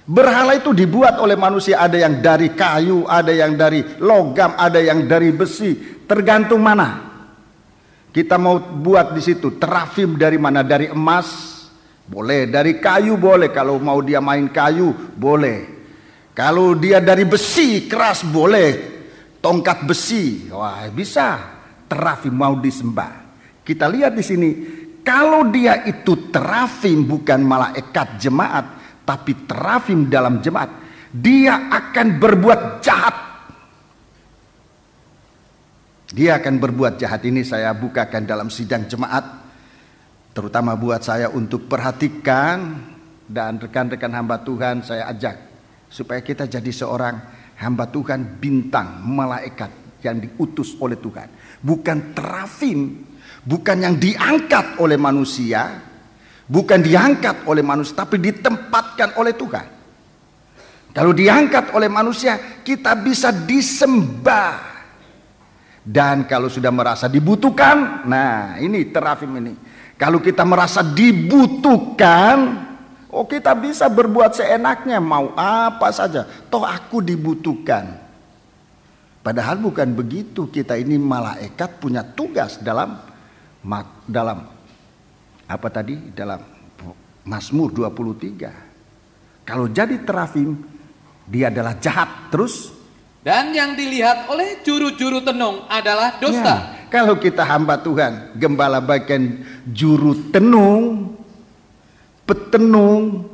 Berhala itu dibuat oleh manusia, ada yang dari kayu, ada yang dari logam, ada yang dari besi, tergantung mana. Kita mau buat di situ terafim dari mana? Dari emas boleh, dari kayu boleh, kalau mau dia main kayu boleh. Kalau dia dari besi keras boleh, tongkat besi, wah bisa terafim mau disembah. Kita lihat di sini, kalau dia itu terafim bukan malaikat jemaat, tapi terafim dalam jemaat, dia akan berbuat jahat. Dia akan berbuat jahat. Ini saya bukakan dalam sidang jemaat, terutama buat saya untuk perhatikan, dan rekan-rekan hamba Tuhan saya ajak supaya kita jadi seorang hamba Tuhan bintang malaikat yang diutus oleh Tuhan, bukan terafim, bukan yang diangkat oleh manusia, bukan diangkat oleh manusia, tapi ditempatkan oleh Tuhan. Kalau diangkat oleh manusia, kita bisa disembah. Dan kalau sudah merasa dibutuhkan, nah ini terafim ini. Kalau kita merasa dibutuhkan, oh kita bisa berbuat seenaknya, mau apa saja. Toh aku dibutuhkan. Padahal bukan begitu. Kita ini malaikat punya tugas dalam apa tadi? Dalam Mazmur 23. Kalau jadi terafim, dia adalah jahat. Terus? Dan yang dilihat oleh juru-juru tenung adalah dusta. Ya, kalau kita hamba Tuhan, gembala bagian juru tenung, petenung,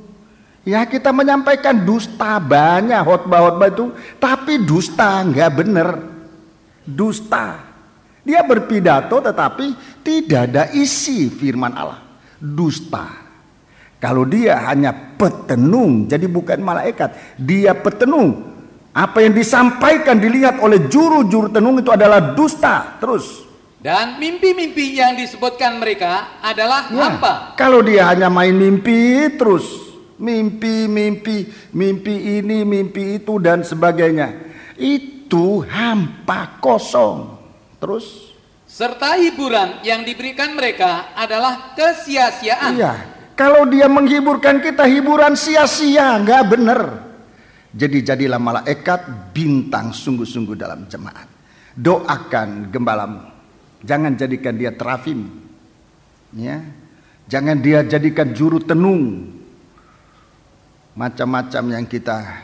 ya kita menyampaikan dusta banyak, khotbah-khotbah itu, tapi dusta, nggak bener. Dusta. Dia berpidato tetapi tidak ada isi firman Allah. Dusta. Kalau dia hanya petenung, jadi bukan malaikat, dia petenung. Apa yang disampaikan dilihat oleh juru-juru tenung itu adalah dusta. Terus. Dan mimpi-mimpi yang disebutkan mereka adalah hampa. Kalau dia hanya main mimpi terus, mimpi ini, mimpi itu dan sebagainya, itu hampa, kosong. Terus. Serta hiburan yang diberikan mereka adalah kesia-siaan. Iya. Kalau dia menghiburkan kita, hiburan sia-sia, nggak benar. Jadi jadilah malaikat bintang sungguh-sungguh dalam jemaat. Doakan gembalamu, jangan jadikan dia terafim, ya. Jangan dia jadikan juru tenung, macam-macam yang kita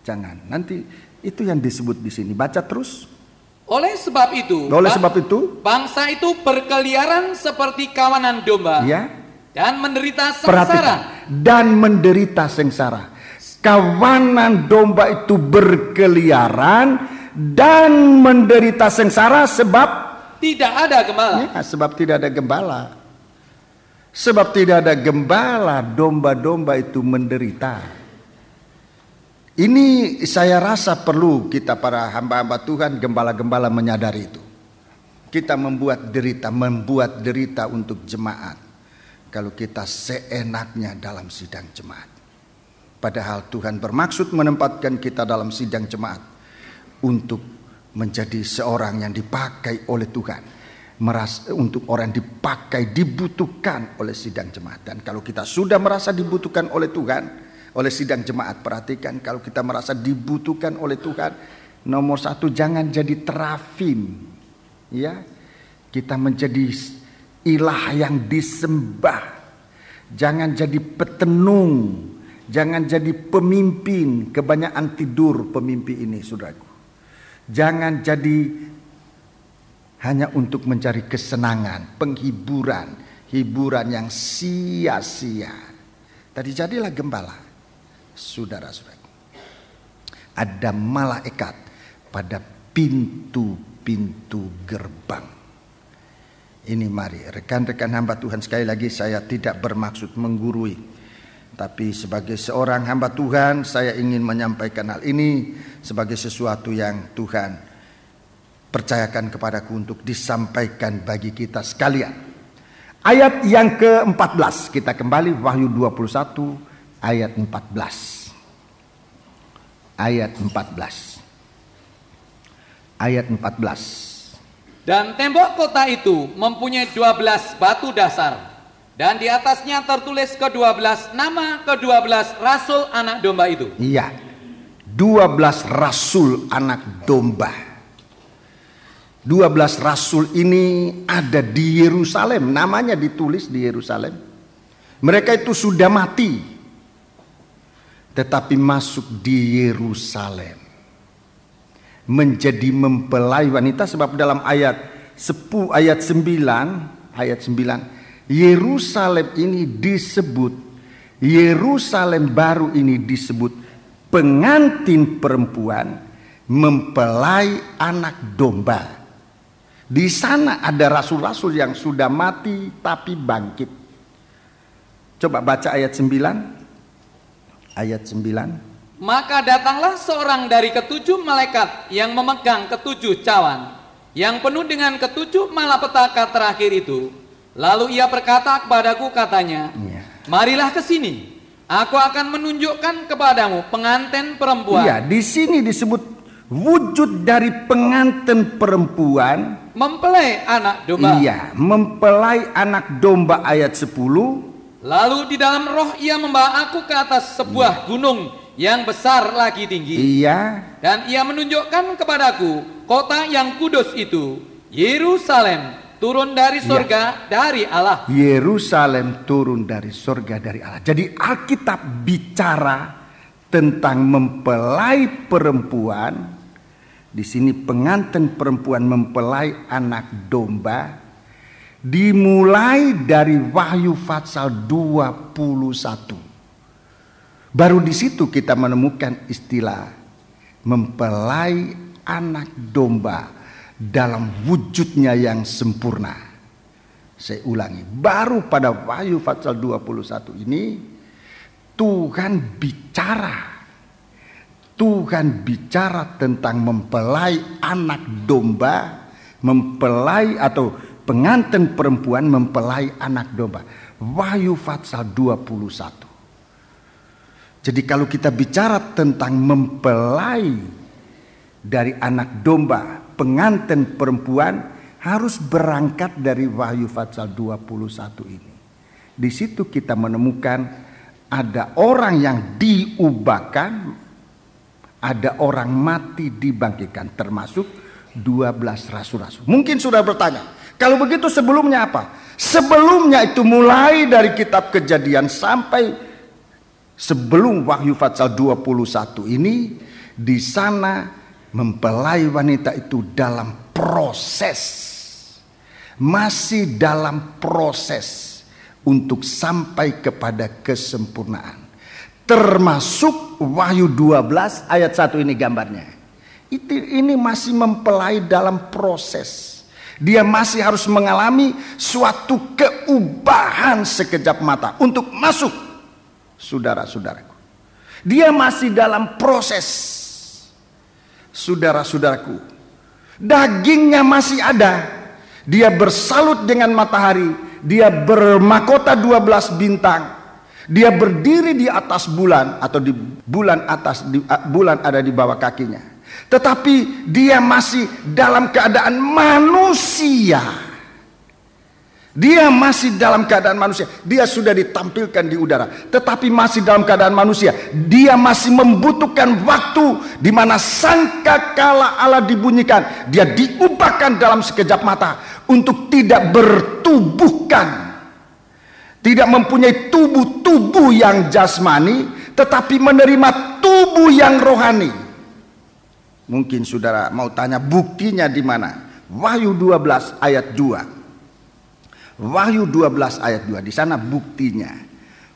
jangan. Nanti itu yang disebut di sini. Baca terus. Oleh sebab itu, bangsa itu berkeliaran seperti kawanan domba, ya, dan menderita sengsara. Perhatikan, dan menderita sengsara. Kawanan domba itu berkeliaran dan menderita sengsara sebab tidak ada gembala. Ya, sebab tidak ada gembala. Sebab tidak ada gembala, domba-domba itu menderita. Ini saya rasa perlu kita para hamba-hamba Tuhan, gembala-gembala menyadari itu. Kita membuat derita untuk jemaat. Kalau kita seenaknya dalam sidang jemaat. Padahal Tuhan bermaksud menempatkan kita dalam sidang jemaat untuk menjadi seorang yang dipakai oleh Tuhan. Untuk orang dipakai, dibutuhkan oleh sidang jemaat. Dan kalau kita sudah merasa dibutuhkan oleh Tuhan, oleh sidang jemaat, perhatikan, kalau kita merasa dibutuhkan oleh Tuhan, nomor satu, jangan jadi terafim. Ya, kita menjadi ilah yang disembah. Jangan jadi petenung. Jangan jadi pemimpin, kebanyakan tidur pemimpin ini, saudaraku. Jangan jadi hanya untuk mencari kesenangan, penghiburan, hiburan yang sia-sia. Tadi jadilah gembala, saudara-saudaraku. Ada malaikat pada pintu-pintu gerbang. Ini mari, rekan-rekan hamba Tuhan, sekali lagi saya tidak bermaksud menggurui. Tapi sebagai seorang hamba Tuhan, saya ingin menyampaikan hal ini sebagai sesuatu yang Tuhan percayakan kepadaku untuk disampaikan bagi kita sekalian. Ayat yang ke-14, kita kembali Wahyu 21 ayat 14. Ayat 14. Ayat 14. Dan tembok kota itu mempunyai 12 batu dasar. Dan di atasnya tertulis ke-12 nama ke-12 rasul anak domba itu. Iya, 12 rasul anak domba. 12 rasul ini ada di Yerusalem, namanya ditulis di Yerusalem. Mereka itu sudah mati, tetapi masuk di Yerusalem menjadi mempelai wanita, sebab dalam ayat 9 Yerusalem ini disebut, Yerusalem baru ini disebut pengantin perempuan mempelai anak domba. Di sana ada rasul-rasul yang sudah mati tapi bangkit. Coba baca ayat 9. Ayat 9. Maka datanglah seorang dari ketujuh malaikat yang memegang ketujuh cawan, yang penuh dengan ketujuh malapetaka terakhir itu. Lalu ia berkata kepadaku, katanya, marilah ke sini. Aku akan menunjukkan kepadamu pengantin perempuan. Iya, di sini disebut wujud dari pengantin perempuan mempelai anak domba. Iya, mempelai anak domba ayat 10. Lalu di dalam roh ia membawa aku ke atas sebuah gunung yang besar lagi tinggi. Iya. Dan ia menunjukkan kepadaku kota yang kudus itu, Yerusalem, turun dari surga dari Allah. Yerusalem turun dari surga dari Allah. Jadi Alkitab bicara tentang mempelai perempuan. Di sini pengantin perempuan mempelai anak domba. Dimulai dari Wahyu pasal 21. Baru di situ kita menemukan istilah mempelai anak domba dalam wujudnya yang sempurna. Saya ulangi, baru pada Wahyu pasal 21 ini Tuhan bicara tentang mempelai anak domba, mempelai atau pengantin perempuan mempelai anak domba. Wahyu pasal 21. Jadi kalau kita bicara tentang mempelai dari anak domba, pengantin perempuan, harus berangkat dari Wahyu pasal 21 ini. Di situ kita menemukan ada orang yang diubahkan, ada orang mati dibangkitkan, termasuk 12 rasul-rasul. Mungkin sudah bertanya, kalau begitu sebelumnya apa? Sebelumnya itu mulai dari kitab Kejadian sampai sebelum Wahyu pasal 21 ini, di sana mempelai wanita itu dalam proses, masih dalam proses untuk sampai kepada kesempurnaan. Termasuk Wahyu 12 ayat 1 ini gambarnya. Ini masih mempelai dalam proses. Dia masih harus mengalami suatu keubahan sekejap mata untuk masuk, saudara-saudaraku. Dia masih dalam proses, saudara-saudaraku. Dagingnya masih ada. Dia bersalut dengan matahari. Dia bermahkota 12 bintang. Dia berdiri di atas bulan, atau di bulan atas, bulan ada di bawah kakinya. Tetapi dia masih dalam keadaan manusia. Dia masih dalam keadaan manusia. Dia sudah ditampilkan di udara, tetapi masih dalam keadaan manusia. Dia masih membutuhkan waktu di mana sangkakala Allah dibunyikan, dia diubahkan dalam sekejap mata untuk tidak bertubuhkan, tidak mempunyai tubuh yang jasmani, tetapi menerima tubuh yang rohani. Mungkin saudara mau tanya buktinya di mana? Wahyu 12 ayat 2. Wahyu 12 ayat 2. Di sana buktinya.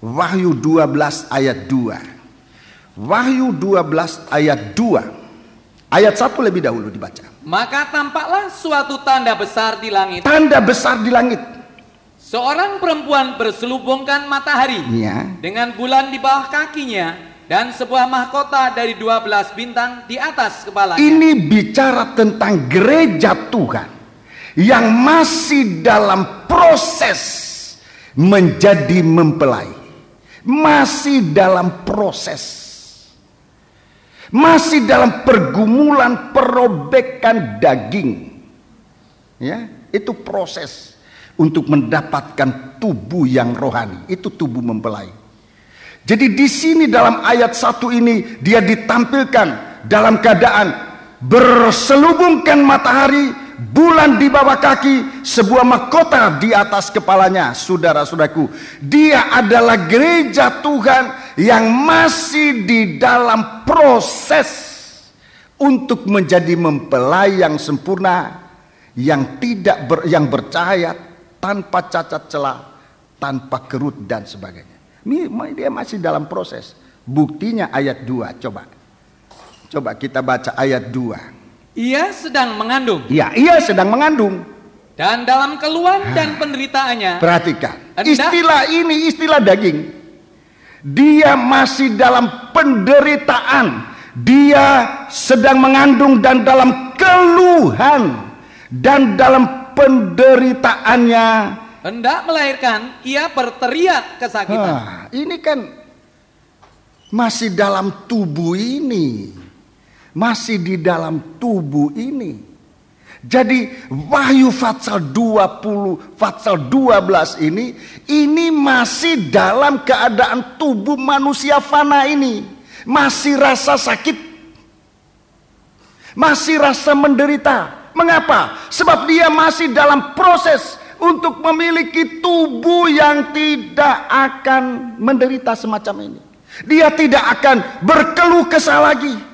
Wahyu 12 ayat 2. Wahyu 12 ayat 2. Ayat 1 lebih dahulu dibaca. Maka tampaklah suatu tanda besar di langit. Tanda besar di langit. Seorang perempuan berselubungkan matahari, dengan bulan di bawah kakinya, dan sebuah mahkota dari 12 bintang di atas kepalanya. Ini bicara tentang gereja Tuhan yang masih dalam proses menjadi mempelai. Masih dalam proses. Masih dalam pergumulan perobekan daging. Ya, itu proses. untuk mendapatkan tubuh yang rohani. Itu tubuh mempelai. Jadi di sini dalam ayat 1 ini dia ditampilkan dalam keadaan berselubungkan matahari, bulan di bawah kaki, sebuah mahkota di atas kepalanya. Saudara-saudaraku, dia adalah gereja Tuhan yang masih di dalam proses untuk menjadi mempelai yang sempurna, yang yang bercahaya, tanpa cacat celah, tanpa kerut dan sebagainya. Dia masih dalam proses. Buktinya ayat 2. Coba kita baca ayat 2. Ia sedang mengandung. Ya, ia sedang mengandung. Dan dalam keluhan dan penderitaannya. Perhatikan, istilah ini istilah daging. Dia masih dalam penderitaan. Dia sedang mengandung dan dalam keluhan dan dalam penderitaannya. Hendak melahirkan, ia berteriak kesakitan. Ini kan masih dalam tubuh ini. Masih di dalam tubuh ini. Jadi Wahyu pasal 20, pasal 12 ini masih dalam keadaan tubuh manusia fana ini. Masih rasa sakit. Masih rasa menderita. Mengapa? Sebab dia masih dalam proses untuk memiliki tubuh yang tidak akan menderita semacam ini. Dia tidak akan berkeluh kesah lagi.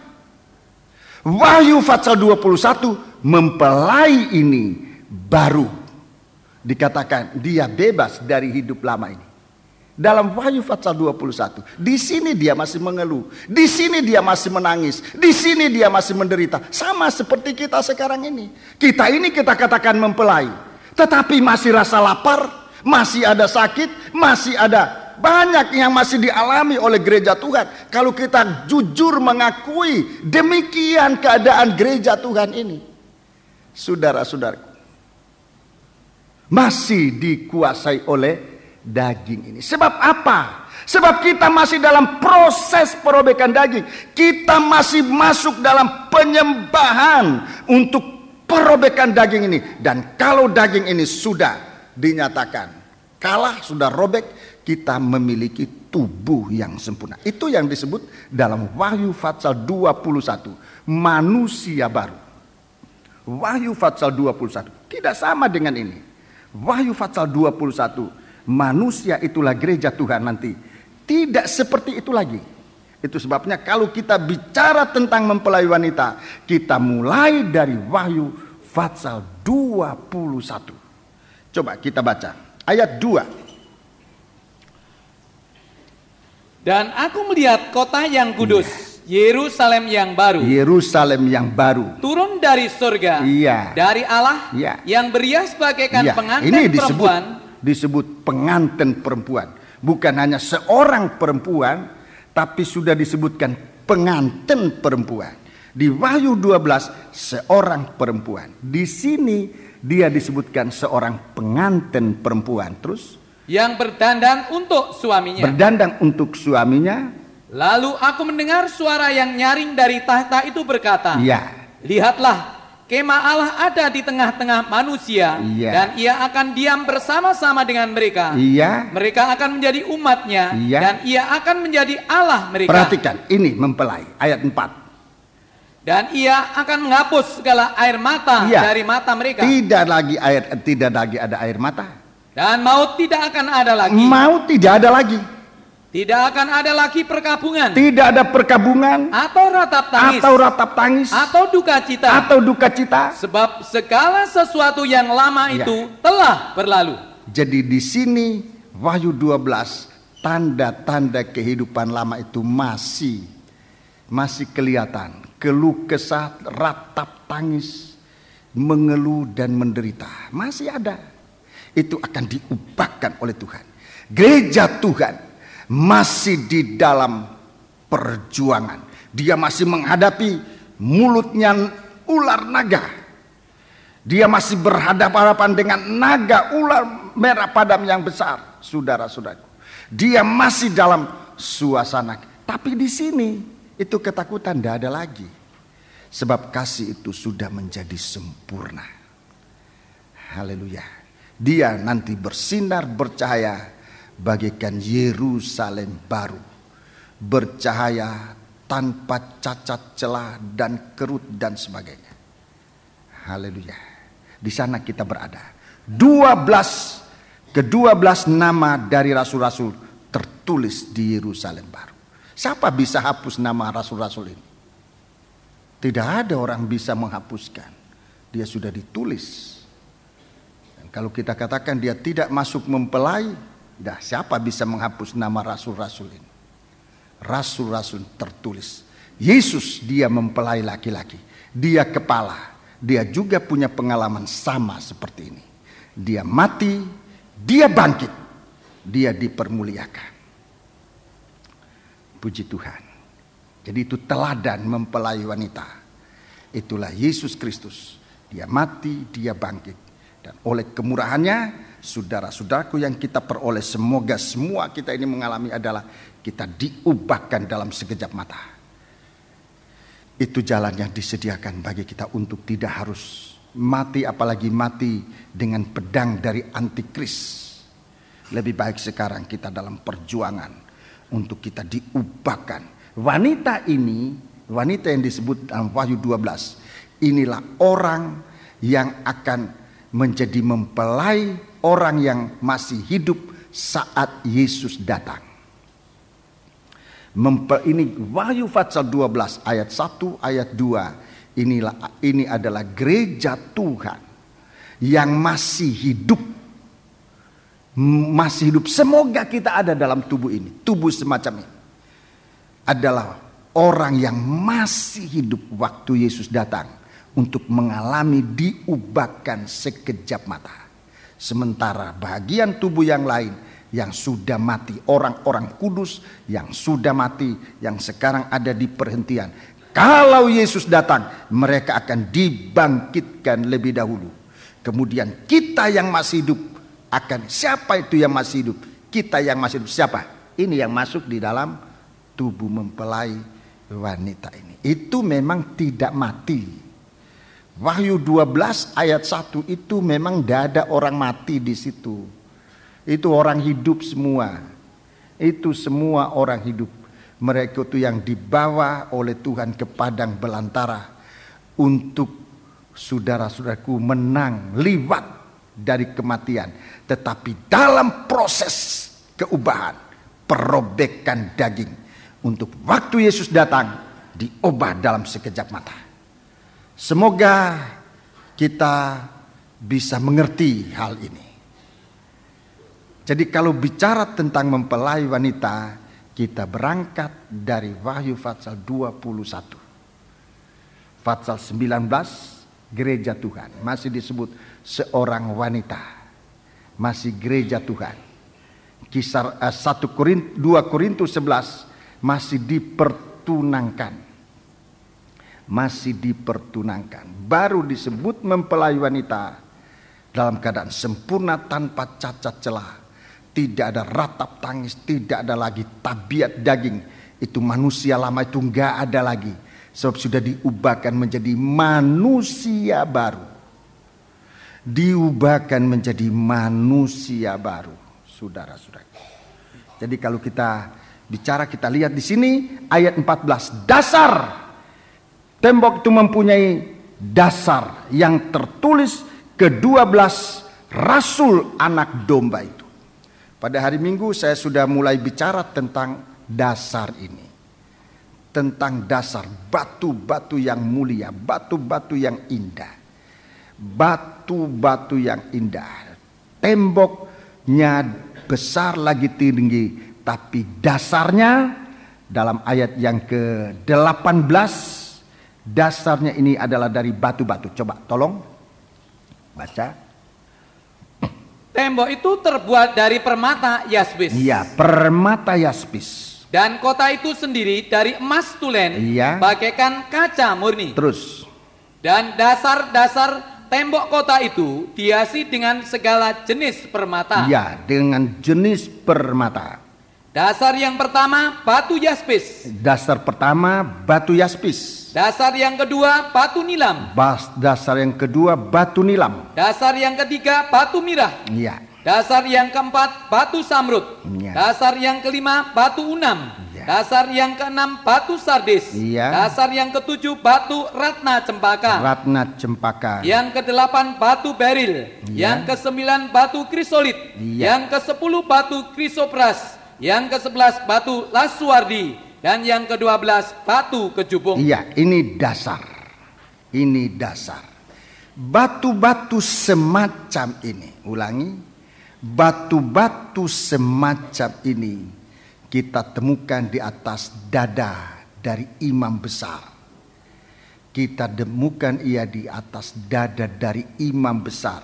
Wahyu pasal 21, mempelai ini baru dikatakan dia bebas dari hidup lama ini. Dalam Wahyu pasal 21, di sini dia masih mengeluh, di sini dia masih menangis, di sini dia masih menderita. Sama seperti kita sekarang ini. Kita katakan mempelai, tetapi masih rasa lapar, masih ada sakit, masih ada banyak yang masih dialami oleh gereja Tuhan. Kalau kita jujur mengakui demikian keadaan gereja Tuhan ini, saudara-saudaraku, masih dikuasai oleh daging ini. Sebab apa? Sebab kita masih dalam proses perobekan daging. Kita masih masuk dalam penyembahan untuk perobekan daging ini. Dan kalau daging ini sudah dinyatakan kalah, sudah robek, kita memiliki tubuh yang sempurna. Itu yang disebut dalam Wahyu pasal 21, manusia baru. Wahyu pasal 21 tidak sama dengan ini. Wahyu pasal 21, manusia itulah gereja Tuhan nanti. Tidak seperti itu lagi. Itu sebabnya kalau kita bicara tentang mempelai wanita, kita mulai dari Wahyu pasal 21. Coba kita baca ayat 2. Dan aku melihat kota yang kudus, Yerusalem yang baru. Yerusalem yang baru. Turun dari surga. Dari Allah yang berias bagaikan pengantin perempuan. Disebut pengantin perempuan. Bukan hanya seorang perempuan, tapi sudah disebutkan pengantin perempuan. Di Wahyu 12 seorang perempuan. Di sini dia disebutkan seorang pengantin perempuan. Terus yang berdandan untuk suaminya. Berdandan untuk suaminya. Lalu aku mendengar suara yang nyaring dari tahta itu berkata, lihatlah, kemah Allah ada di tengah-tengah manusia, dan ia akan diam bersama-sama dengan mereka. Mereka akan menjadi umatnya, dan ia akan menjadi Allah mereka. Perhatikan, ini mempelai, ayat 4. Dan ia akan menghapus segala air mata dari mata mereka. Tidak lagi ada air mata. Dan maut tidak akan ada lagi. Maut tidak ada lagi. Tidak akan ada lagi perkabungan. Tidak ada perkabungan. Atau ratap tangis. Atau ratap tangis. Atau duka cita. Atau duka cita. Sebab segala sesuatu yang lama itu telah berlalu. Jadi di sini Wahyu 12, tanda-tanda kehidupan lama itu masih kelihatan. Keluh kesah, ratap tangis, mengeluh dan menderita. Masih ada. Itu akan diubahkan oleh Tuhan. Gereja Tuhan masih di dalam perjuangan. Dia masih menghadapi mulutnya ular naga. Dia masih berhadapan dengan naga ular merah padam yang besar. Saudara-saudaraku, dia masih dalam suasana. Tapi di sini itu ketakutan tidak ada lagi. Sebab kasih itu sudah menjadi sempurna. Haleluya. Dia nanti bersinar bercahaya bagaikan Yerusalem baru, bercahaya tanpa cacat celah dan kerut dan sebagainya. Haleluya. Di sana kita berada. Ke-12 nama dari rasul-rasul tertulis di Yerusalem baru. Siapa bisa hapus nama rasul-rasul ini? Tidak ada orang bisa menghapuskan. Dia sudah ditulis. Dan kalau kita katakan dia tidak masuk mempelai, siapa bisa menghapus nama rasul-rasul ini? Rasul-rasul tertulis. Yesus dia mempelai laki-laki. Dia kepala. Dia juga punya pengalaman sama seperti ini. Dia mati, dia bangkit, dia dipermuliakan. Puji Tuhan. Jadi itu teladan mempelai wanita. Itulah Yesus Kristus. Dia mati, dia bangkit. Dan oleh kemurahannya, saudara-saudaraku yang kita peroleh, semoga semua kita ini mengalami adalah kita diubahkan dalam sekejap mata. Itu jalan yang disediakan bagi kita untuk tidak harus mati, apalagi mati dengan pedang dari antikris. Lebih baik sekarang kita dalam perjuangan untuk kita diubahkan. Wanita ini, wanita yang disebut dalam Wahyu 12, inilah orang yang akan menjadi mempelai orang yang masih hidup saat Yesus datang. Ini Wahyu pasal 12 ayat 1 ayat 2. Ini adalah gereja Tuhan yang masih hidup. Masih hidup. Semoga kita ada dalam tubuh ini. Tubuh semacam ini adalah orang yang masih hidup waktu Yesus datang untuk mengalami diubahkan sekejap mata. Sementara bagian tubuh yang lain yang sudah mati, orang-orang kudus yang sudah mati, yang sekarang ada di perhentian, kalau Yesus datang, mereka akan dibangkitkan lebih dahulu. Kemudian kita yang masih hidup akan, siapa itu yang masih hidup? Kita yang masih hidup siapa? Ini yang masuk di dalam tubuh mempelai wanita ini. Itu memang tidak mati. Wahyu 12 ayat 1 itu memang tidak ada orang mati di situ. Itu orang hidup semua. Itu semua orang hidup. Mereka itu yang dibawa oleh Tuhan ke padang belantara untuk saudara-saudaraku menang liwat dari kematian. Tetapi dalam proses keubahan, perobekan daging, untuk waktu Yesus datang diubah dalam sekejap mata. Semoga kita bisa mengerti hal ini. Jadi kalau bicara tentang mempelai wanita, kita berangkat dari Wahyu pasal 21. Pasal 19, gereja Tuhan. Masih disebut seorang wanita. Masih gereja Tuhan. Kisah 2 Korintus 11 masih dipertunangkan. Masih dipertunangkan. Baru disebut mempelai wanita dalam keadaan sempurna tanpa cacat celah. Tidak ada ratap tangis, tidak ada lagi tabiat daging. Itu manusia lama itu enggak ada lagi. Sebab sudah diubahkan menjadi manusia baru. Diubahkan menjadi manusia baru, saudara-saudara. Jadi kalau kita bicara, kita lihat di sini ayat 14. Dasar tembok itu mempunyai dasar yang tertulis ke-12 rasul anak domba itu. Pada hari Minggu saya sudah mulai bicara tentang dasar ini. Tentang dasar batu-batu yang mulia, batu-batu yang indah. Batu-batu yang indah. Temboknya besar lagi tinggi, tapi dasarnya dalam ayat yang ke-18, dasarnya ini adalah dari batu-batu. Coba tolong baca. Tembok itu terbuat dari permata yaspis. Iya, permata yaspis. Dan kota itu sendiri dari emas tulen, iya, bagaikan kaca murni. Terus. Dan dasar-dasar tembok kota itu dihiasi dengan segala jenis permata. Iya, dengan jenis permata. Dasar yang pertama batu jaspis. Dasar pertama batu jaspis. Dasar yang kedua batu nilam. Dasar yang kedua batu nilam. Dasar yang ketiga batu mirah. Iya. Dasar yang keempat batu samrud. Iya. Dasar yang kelima batu unam. Iya. Dasar yang keenam batu sardis. Iya. Dasar yang ketujuh batu ratna cempaka. Ratna cempaka. Yang kedelapan batu beril. Iya. Yang kesembilan batu krisolit. Iya. Yang kesepuluh batu krisopras. Yang ke-11 batu laswardi, dan yang ke-12 batu kejubung. Iya, ini dasar. Ini dasar. Batu-batu semacam ini, ulangi, batu-batu semacam ini kita temukan di atas dada dari imam besar. Kita temukan ia di atas dada dari imam besar.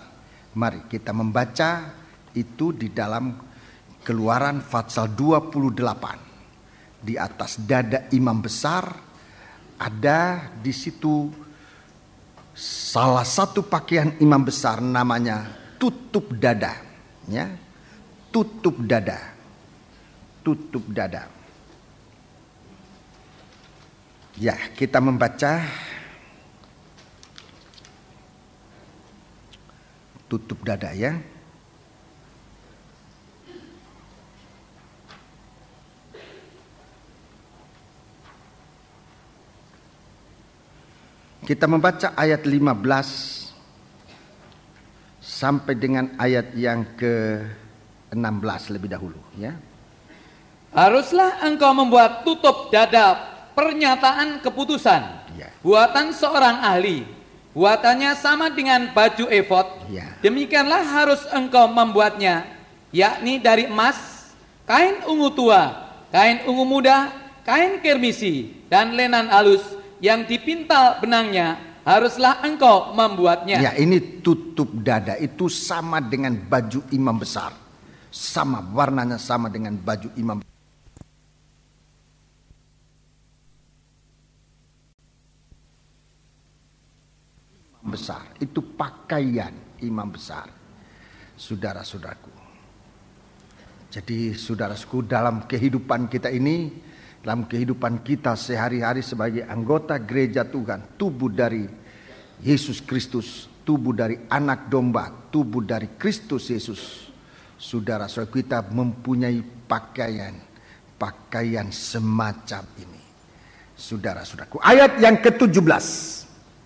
Mari kita membaca itu di dalam Keluaran pasal 28. Di atas dada imam besar ada di situ salah satu pakaian imam besar namanya tutup dada, ya. Tutup dada. Tutup dada. Ya, kita membaca tutup dada, ya. Kita membaca ayat 15 sampai dengan ayat yang ke-16 lebih dahulu, ya. Haruslah engkau membuat tutup dada pernyataan keputusan, Ya. buatan seorang ahli. Buatannya sama dengan baju efod. Ya. Demikianlah harus engkau membuatnya, yakni dari emas, kain ungu tua, kain ungu muda, kain kermisi, dan lenan halus yang dipintal benangnya. Haruslah engkau membuatnya. Ya, ini tutup dada itu sama dengan baju imam besar. Sama, warnanya sama dengan baju imam besar. Itu pakaian imam besar. Saudara-saudaraku. Jadi saudaraku, dalam kehidupan kita ini, dalam kehidupan kita sehari-hari sebagai anggota gereja Tuhan, tubuh dari Yesus Kristus, tubuh dari anak domba, tubuh dari Kristus Yesus. Saudara-saudara, kita mempunyai pakaian semacam ini. Saudara-saudaraku, ayat yang ke-17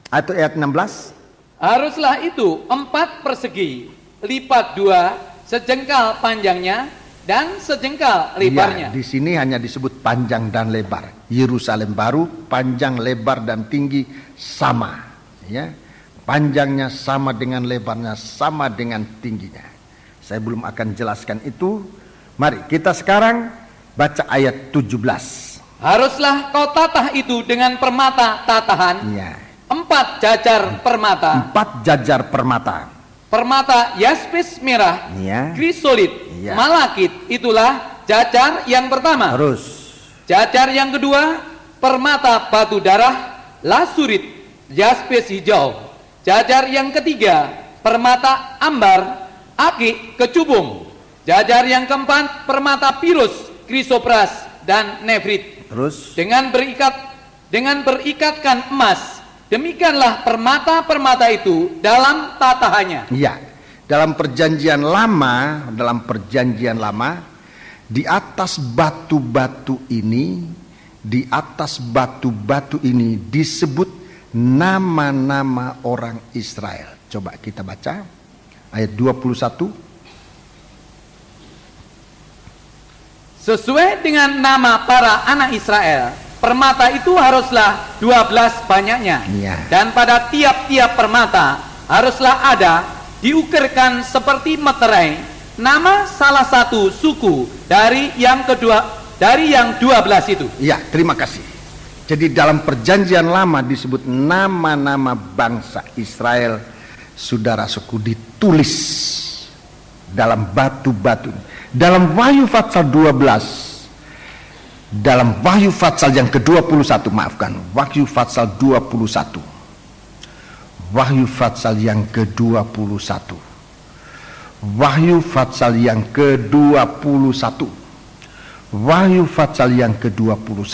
atau ayat 16. Haruslah itu 4 persegi, lipat 2, sejengkal panjangnya dan sejengkal lebarnya. Ya, di sini hanya disebut panjang dan lebar. Yerusalem baru, panjang, lebar dan tinggi sama, ya. Panjangnya sama dengan lebarnya, sama dengan tingginya. Saya belum akan jelaskan itu. Mari kita sekarang baca ayat 17. Haruslah kau tatah itu dengan permata tatahan. Ya. 4 jajar permata. 4 jajar permata. Permata yaspis merah, Ya. krisolit, Ya. malakit. Itulah jajar yang pertama. Terus. Jajar yang kedua, permata batu darah, lasurit, yaspis hijau. Jajar yang ketiga, permata ambar, akik, kecubung. Jajar yang keempat, permata pirus, krisopras, dan nefrit. Terus. Dengan berikatkan emas. Demikianlah permata-permata itu dalam tatahannya. Iya, dalam perjanjian lama, di atas batu-batu ini, disebut nama-nama orang Israel. Coba kita baca ayat 21. Sesuai dengan nama para anak Israel, permata itu haruslah 12 banyaknya. Ya. Dan pada tiap-tiap permata haruslah ada diukirkan seperti meterai nama salah satu suku dari yang 12 itu. Ya, terima kasih. Jadi dalam perjanjian lama disebut nama-nama bangsa Israel, saudara suku, ditulis dalam batu-batu. Dalam Wahyu pasal 12, dalam Wahyu pasal yang ke-21, Wahyu pasal 21. Wahyu pasal yang ke-21. Wahyu pasal yang ke-21. Wahyu pasal yang ke-21.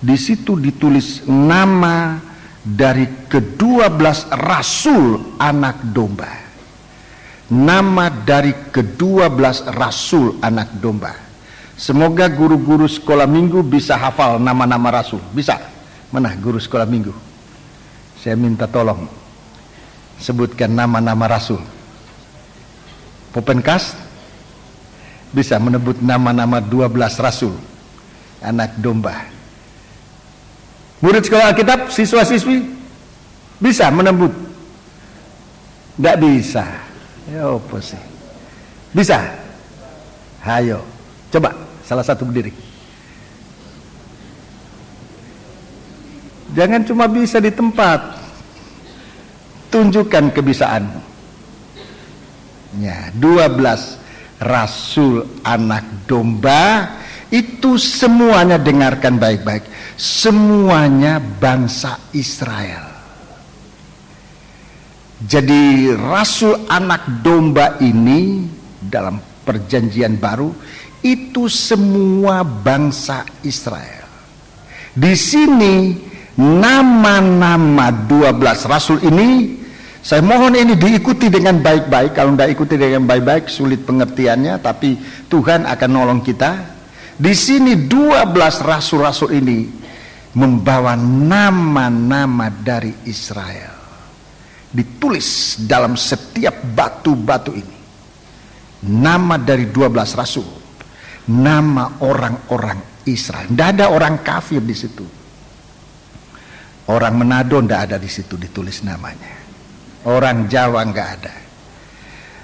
Di situ ditulis nama dari ke-12 rasul anak domba. Nama dari ke-12 rasul anak domba. Semoga guru-guru sekolah minggu bisa hafal nama-nama rasul. Bisa? Mana guru sekolah minggu? Saya minta tolong sebutkan nama-nama rasul. Popenkast bisa menyebut nama-nama 12 rasul anak domba. Murid sekolah Alkitab, siswa-siswi bisa menyebut? Tidak bisa. Ya apa sih? Bisa? Hayo, coba salah satu berdiri. Jangan cuma bisa di tempat, tunjukkan kebisaanmu. Ya, 12 rasul anak domba itu semuanya, dengarkan baik-baik, semuanya bangsa Israel. Jadi rasul anak domba ini dalam perjanjian baru itu semua bangsa Israel. Di sini nama-nama 12 rasul ini, saya mohon ini diikuti dengan baik-baik. Kalau tidak ikuti dengan baik-baik sulit pengertiannya, tapi Tuhan akan nolong kita. Di sini 12 rasul-rasul ini membawa nama-nama dari Israel. Ditulis dalam setiap batu-batu ini. Nama dari 12 rasul. Nama orang-orang Israel. Tidak ada orang kafir di situ. Orang Manado tidak ada di situ ditulis namanya. Orang Jawa nggak ada.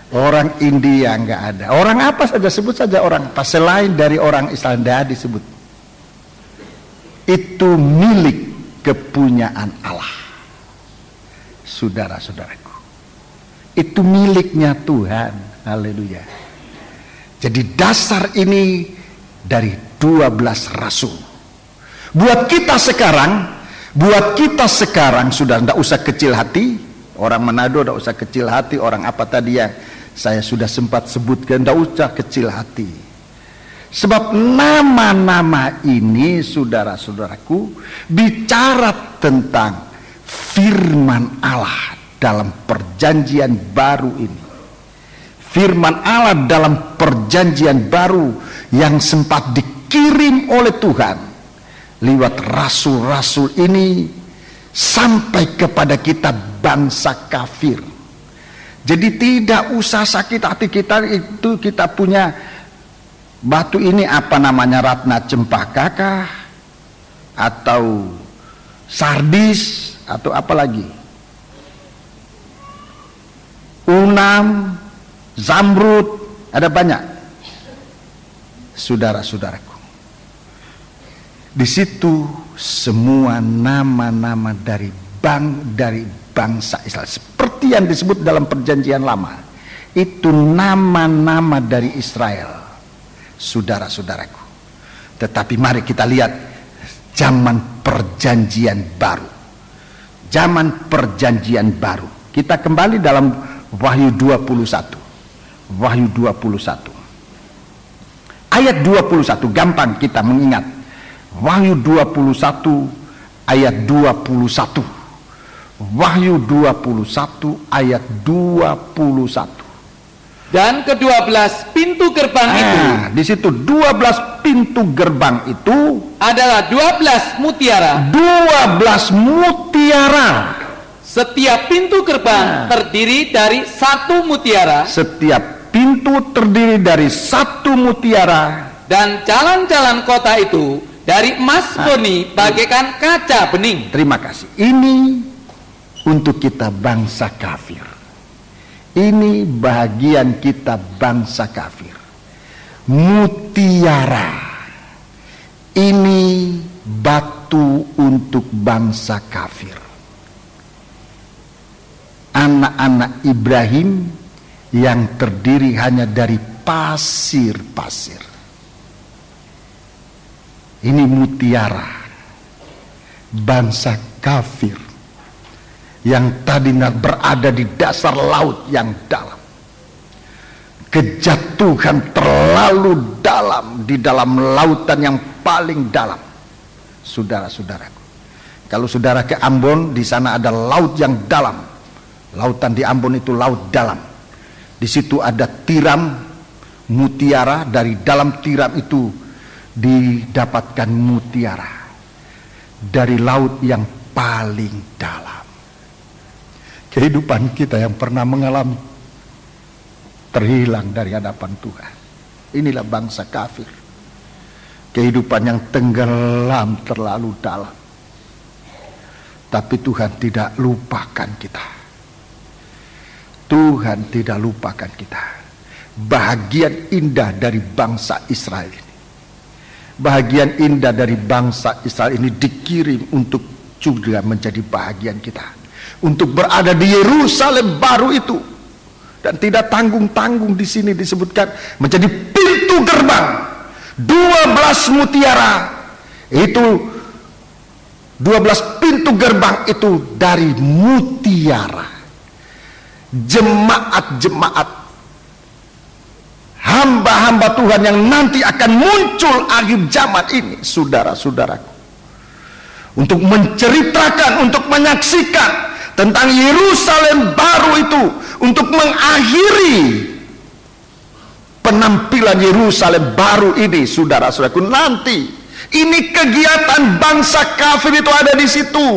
Orang India nggak ada. Orang apa saja, sebut saja orang apa selain dari orang Israel, tidak disebut. Itu milik kepunyaan Allah, saudara-saudaraku. Itu miliknya Tuhan. Haleluya. Jadi dasar ini dari 12 rasul. Buat kita sekarang sudah tidak usah kecil hati. Orang Manado tidak usah kecil hati. Orang apa tadi yang saya sudah sempat sebutkan, tidak usah kecil hati. Sebab nama-nama ini, saudara-saudaraku, bicara tentang firman Allah dalam perjanjian baru ini. Firman Allah dalam perjanjian baru yang sempat dikirim oleh Tuhan lewat rasul-rasul ini sampai kepada kita bangsa kafir. Jadi tidak usah sakit hati kita, itu kita punya batu ini apa namanya, ratna cempaka kah, atau sardis, atau apa lagi, unam, zamrud, ada banyak. Saudara-saudaraku, di situ semua nama-nama dari bangsa Israel, seperti yang disebut dalam perjanjian lama, itu nama-nama dari Israel, saudara-saudaraku. Tetapi mari kita lihat zaman perjanjian baru. Zaman perjanjian baru. Kita kembali dalam Wahyu 21. Wahyu 21. Ayat 21, gampang kita mengingat. Wahyu 21 ayat 21. Wahyu 21 ayat 21. Dan ke-12 pintu gerbang itu, di situ 12 pintu gerbang itu adalah 12 mutiara. 12 mutiara. Setiap pintu gerbang terdiri dari 1 mutiara. Setiap pintu terdiri dari 1 mutiara. Dan jalan-jalan kota itu dari emas murni bagaikan kaca bening. Terima kasih. Ini untuk kita bangsa kafir. Ini bagian kita bangsa kafir. Mutiara. Ini batu untuk bangsa kafir. Anak-anak Ibrahim yang terdiri hanya dari pasir-pasir. Ini mutiara. Bangsa kafir yang tadinya berada di dasar laut yang dalam. kejatuhan terlalu dalam, di dalam lautan yang paling dalam. Saudara-saudaraku, kalau saudara ke Ambon, di sana ada laut yang dalam. Lautan di Ambon itu laut dalam. Di situ ada tiram mutiara, dari dalam tiram itu didapatkan mutiara dari laut yang paling dalam. Kehidupan kita yang pernah mengalami terhilang dari hadapan Tuhan. Inilah bangsa kafir. Kehidupan yang tenggelam terlalu dalam. Tapi Tuhan tidak lupakan kita. Tuhan tidak lupakan kita. Bahagian indah dari bangsa Israel ini. Bahagian indah dari bangsa Israel ini dikirim untuk juga menjadi bahagian kita. Untuk berada di Yerusalem baru itu. Dan tidak tanggung-tanggung, di sini disebutkan menjadi pintu gerbang. 12 mutiara itu, 12 pintu gerbang itu dari mutiara. Jemaat-jemaat, hamba-hamba Tuhan yang nanti akan muncul akhir zaman ini, saudara-saudaraku, untuk menceritakan, untuk menyaksikan tentang Yerusalem baru itu, untuk mengakhiri penampilan Yerusalem baru ini, saudara-saudaraku. Nanti ini kegiatan bangsa kafir itu ada di situ.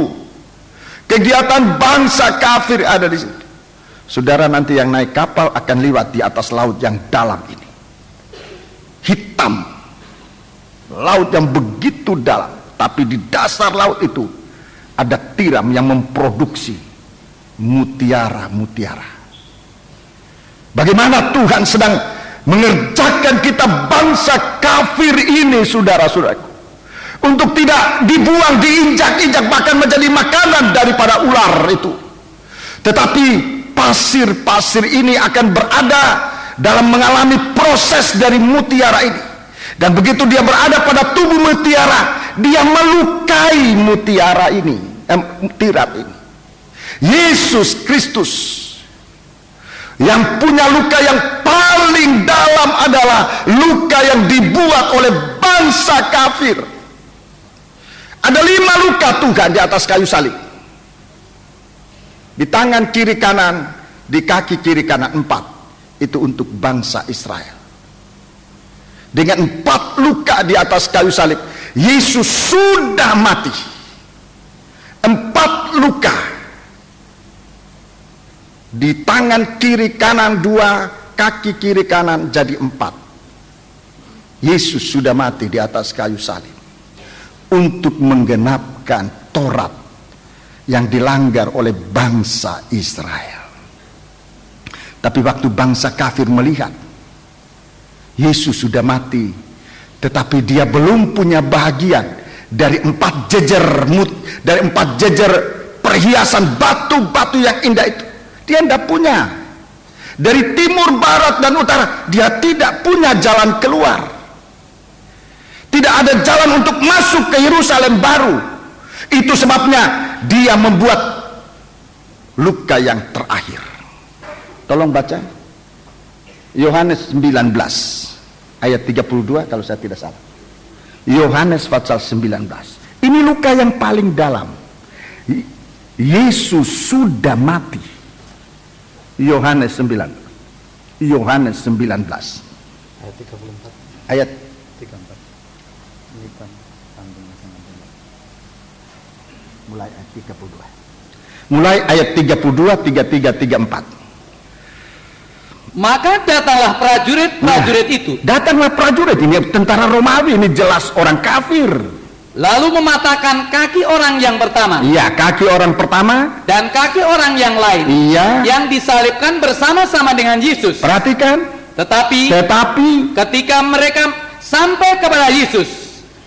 Kegiatan bangsa kafir ada di situ. Saudara, nanti yang naik kapal akan lewat di atas laut yang dalam ini. Hitam. Laut yang begitu dalam. Tapi di dasar laut itu ada tiram yang memproduksi mutiara-mutiara. Bagaimana Tuhan sedang mengerjakan kita bangsa kafir ini, saudara-saudaraku, untuk tidak dibuang, diinjak-injak, bahkan menjadi makanan daripada ular itu. Tetapi pasir-pasir ini akan berada dalam mengalami proses dari mutiara ini. Dan begitu dia berada pada tubuh mutiara, dia melukai mutiara ini, tiram ini. Yesus Kristus yang punya luka yang paling dalam adalah luka yang dibuat oleh bangsa kafir. Ada 5 luka Tuhan di atas kayu salib. Di tangan kiri kanan, di kaki kiri kanan 4. Itu untuk bangsa Israel. Dengan 4 luka di atas kayu salib, Yesus sudah mati. 4 luka. Di tangan kiri kanan 2, kaki kiri kanan jadi 4. Yesus sudah mati di atas kayu salib untuk menggenapkan Taurat yang dilanggar oleh bangsa Israel. Tapi waktu bangsa kafir melihat Yesus sudah mati, tetapi dia belum punya bahagian dari 4 jejer perhiasan batu-batu yang indah itu. Dia tidak punya. Dari timur, barat, dan utara, dia tidak punya jalan keluar. Tidak ada jalan untuk masuk ke Yerusalem baru. Itu sebabnya dia membuat luka yang terakhir. Tolong baca Yohanes 19 ayat 32 kalau saya tidak salah. Yohanes pasal 19. Ini luka yang paling dalam. Yesus sudah mati. Yohanes 19 ayat 34 ayat 34. Mulai ayat 32. Mulai ayat 32, 33, 34. Maka datanglah prajurit-prajurit itu. Datanglah prajurit, ini tentara Romawi, ini jelas orang kafir. Lalu mematahkan kaki orang yang pertama. Iya, kaki orang pertama. Dan kaki orang yang lain. Iya. Yang disalibkan bersama-sama dengan Yesus. Perhatikan. Tetapi ketika mereka sampai kepada Yesus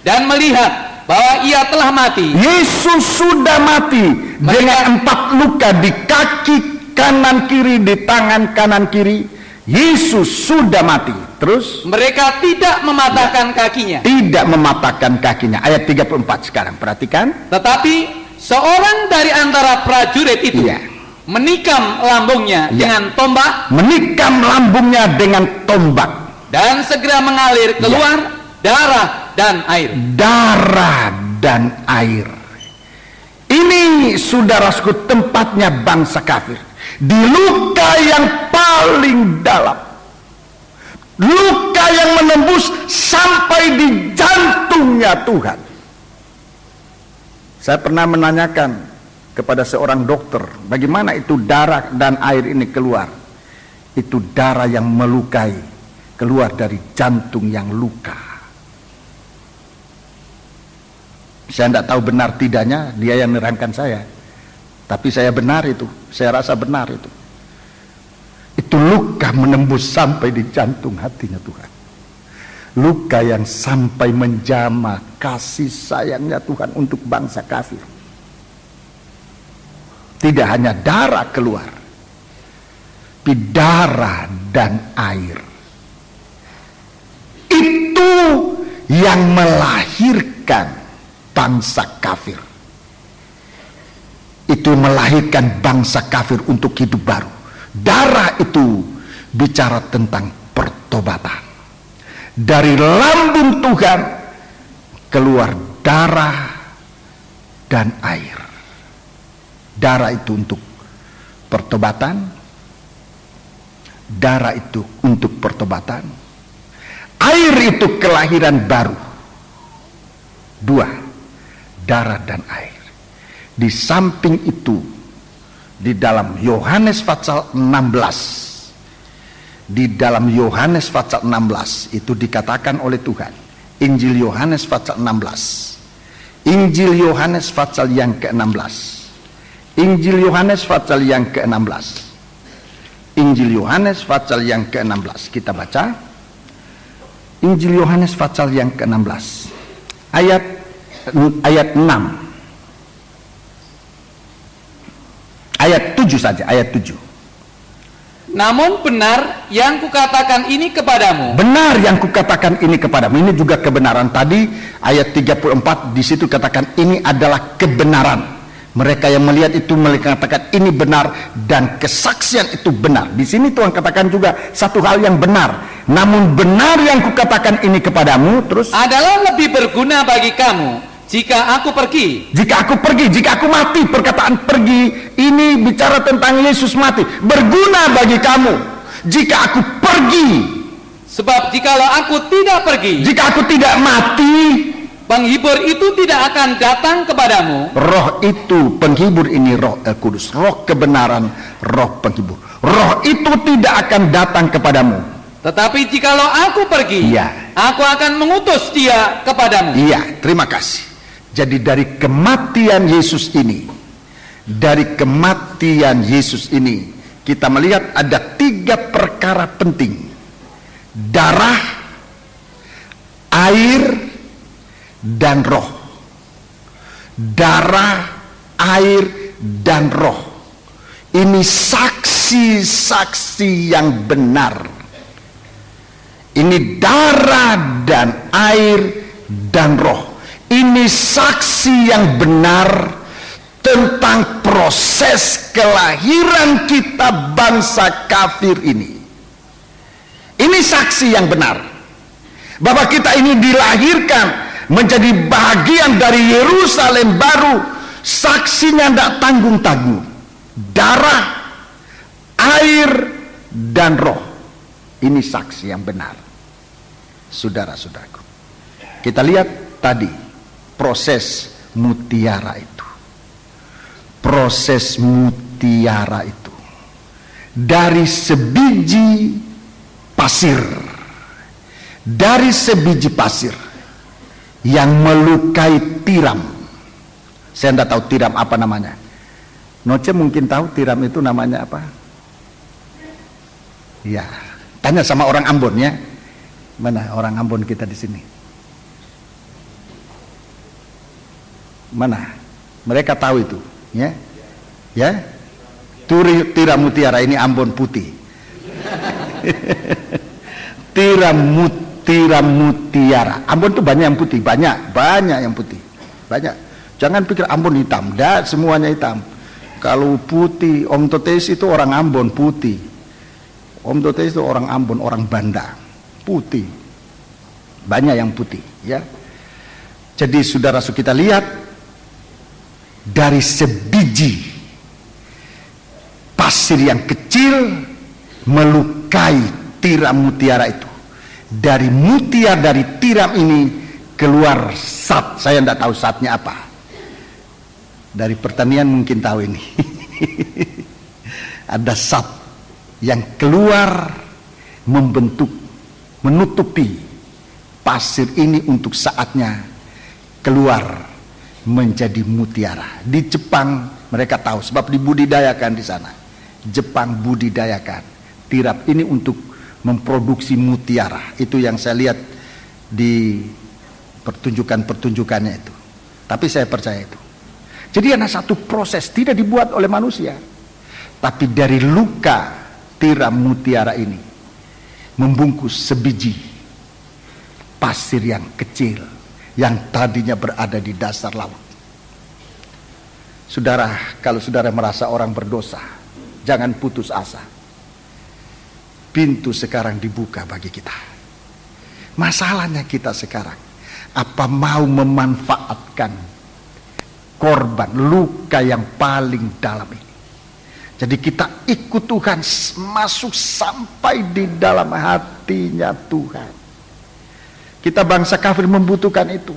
dan melihat bahwa ia telah mati. Yesus sudah mati dengan 4 luka di kaki kanan kiri, di tangan kanan kiri. Yesus sudah mati. Terus mereka tidak mematahkan kakinya. Tidak mematahkan kakinya. Ayat 34 sekarang, perhatikan. Tetapi seorang dari antara prajurit itu menikam lambungnya dengan tombak, menikam lambungnya dengan tombak, dan segera mengalir keluar darah dan air. Darah dan air. Ini saudaraku tempatnya bangsa kafir, di luka yang paling dalam, luka yang menembus sampai di jantungnya Tuhan. Saya pernah menanyakan kepada seorang dokter, bagaimana itu darah dan air ini keluar? Itu darah yang melukai, keluar dari jantung yang luka. Saya tidak tahu benar tidaknya, dia yang nerangkan saya. Tapi saya benar itu, saya rasa benar itu. Itu luka menembus sampai di jantung hatinya Tuhan. Luka yang sampai menjamah kasih sayangnya Tuhan untuk bangsa kafir. Tidak hanya darah keluar, tapi darah dan air. Itu yang melahirkan bangsa kafir. Itu melahirkan bangsa kafir untuk hidup baru. Darah itu bicara tentang pertobatan. Dari lambung Tuhan keluar darah dan air. Darah itu untuk pertobatan. Darah itu untuk pertobatan. Air itu kelahiran baru. Dua, darah dan air. Di samping itu, di dalam Yohanes pasal 16, di dalam Yohanes pasal 16 itu dikatakan oleh Tuhan, Injil Yohanes pasal 16, Injil Yohanes pasal yang ke-16, Injil Yohanes pasal yang ke-16, Injil Yohanes pasal yang ke-16. Kita baca Injil Yohanes pasal yang ke-16 ayat 6, ayat 7 saja, ayat 7. Namun benar yang kukatakan ini kepadamu. Benar yang kukatakan ini kepadamu. Ini juga kebenaran. Tadi ayat 34 di situ katakan ini adalah kebenaran. Mereka yang melihat itu mengatakan ini benar dan kesaksian itu benar. Di sini Tuhan katakan juga satu hal yang benar. Namun benar yang kukatakan ini kepadamu terus adalah lebih berguna bagi kamu jika aku pergi. Jika aku pergi, jika aku mati. Perkataan pergi ini bicara tentang Yesus mati. Berguna bagi kamu jika aku pergi. Sebab jikalau aku tidak pergi, jika aku tidak mati, penghibur itu tidak akan datang kepadamu. Roh itu, penghibur ini Roh Kudus, Roh kebenaran, Roh penghibur. Roh itu tidak akan datang kepadamu. Tetapi jikalau aku pergi, aku akan mengutus dia kepadamu. Iya, terima kasih. Jadi dari kematian Yesus ini, kita melihat ada 3 perkara penting. Darah, air, dan roh. Darah, air, dan roh. Ini saksi-saksi yang benar. Ini darah dan air dan roh. Ini saksi yang benar tentang proses kelahiran kita bangsa kafir ini. Ini saksi yang benar bahwa kita ini dilahirkan menjadi bagian dari Yerusalem baru. Saksinya tidak tanggung-tanggung. Darah, air, dan roh. Ini saksi yang benar. Saudara-saudaraku, kita lihat tadi proses mutiara itu. Proses mutiara itu dari sebiji pasir. Dari sebiji pasir yang melukai tiram. Saya tidak tahu tiram apa namanya. Noce mungkin tahu tiram itu namanya apa? Ya, tanya sama orang Ambon ya. Mana orang Ambon kita di sini? Mana? Mereka tahu itu, ya? Ya? Tiram mutiara ini Ambon putih. Tiram mutiara. Ambon tuh banyak yang putih, banyak yang putih. Banyak. Jangan pikir Ambon hitam, dah semuanya hitam. Kalau putih, Om Totes itu orang Ambon putih. Om Totes itu orang Ambon, orang Banda, putih. Banyak yang putih, ya. Jadi saudara-saudara, kita lihat dari sebiji pasir yang kecil melukai tiram mutiara itu. Dari mutiara, dari tiram ini keluar zat. Saya tidak tahu zatnya apa. Dari pertanian mungkin tahu ini. Ada zat yang keluar membentuk, menutupi pasir ini untuk saatnya keluar menjadi mutiara. Di Jepang mereka tahu sebab dibudidayakan di sana. Jepang budidayakan tiram ini untuk memproduksi mutiara. Itu yang saya lihat di pertunjukannya itu. Tapi saya percaya itu. Jadi ada satu proses tidak dibuat oleh manusia, tapi dari luka tiram mutiara ini membungkus sebiji pasir yang kecil yang tadinya berada di dasar laut. Saudara, kalau saudara merasa orang berdosa, jangan putus asa. Pintu sekarang dibuka bagi kita. Masalahnya kita sekarang, apa mau memanfaatkan korban luka yang paling dalam ini? Jadi kita ikut Tuhan, masuk sampai di dalam hatinya Tuhan. Kita bangsa kafir membutuhkan itu.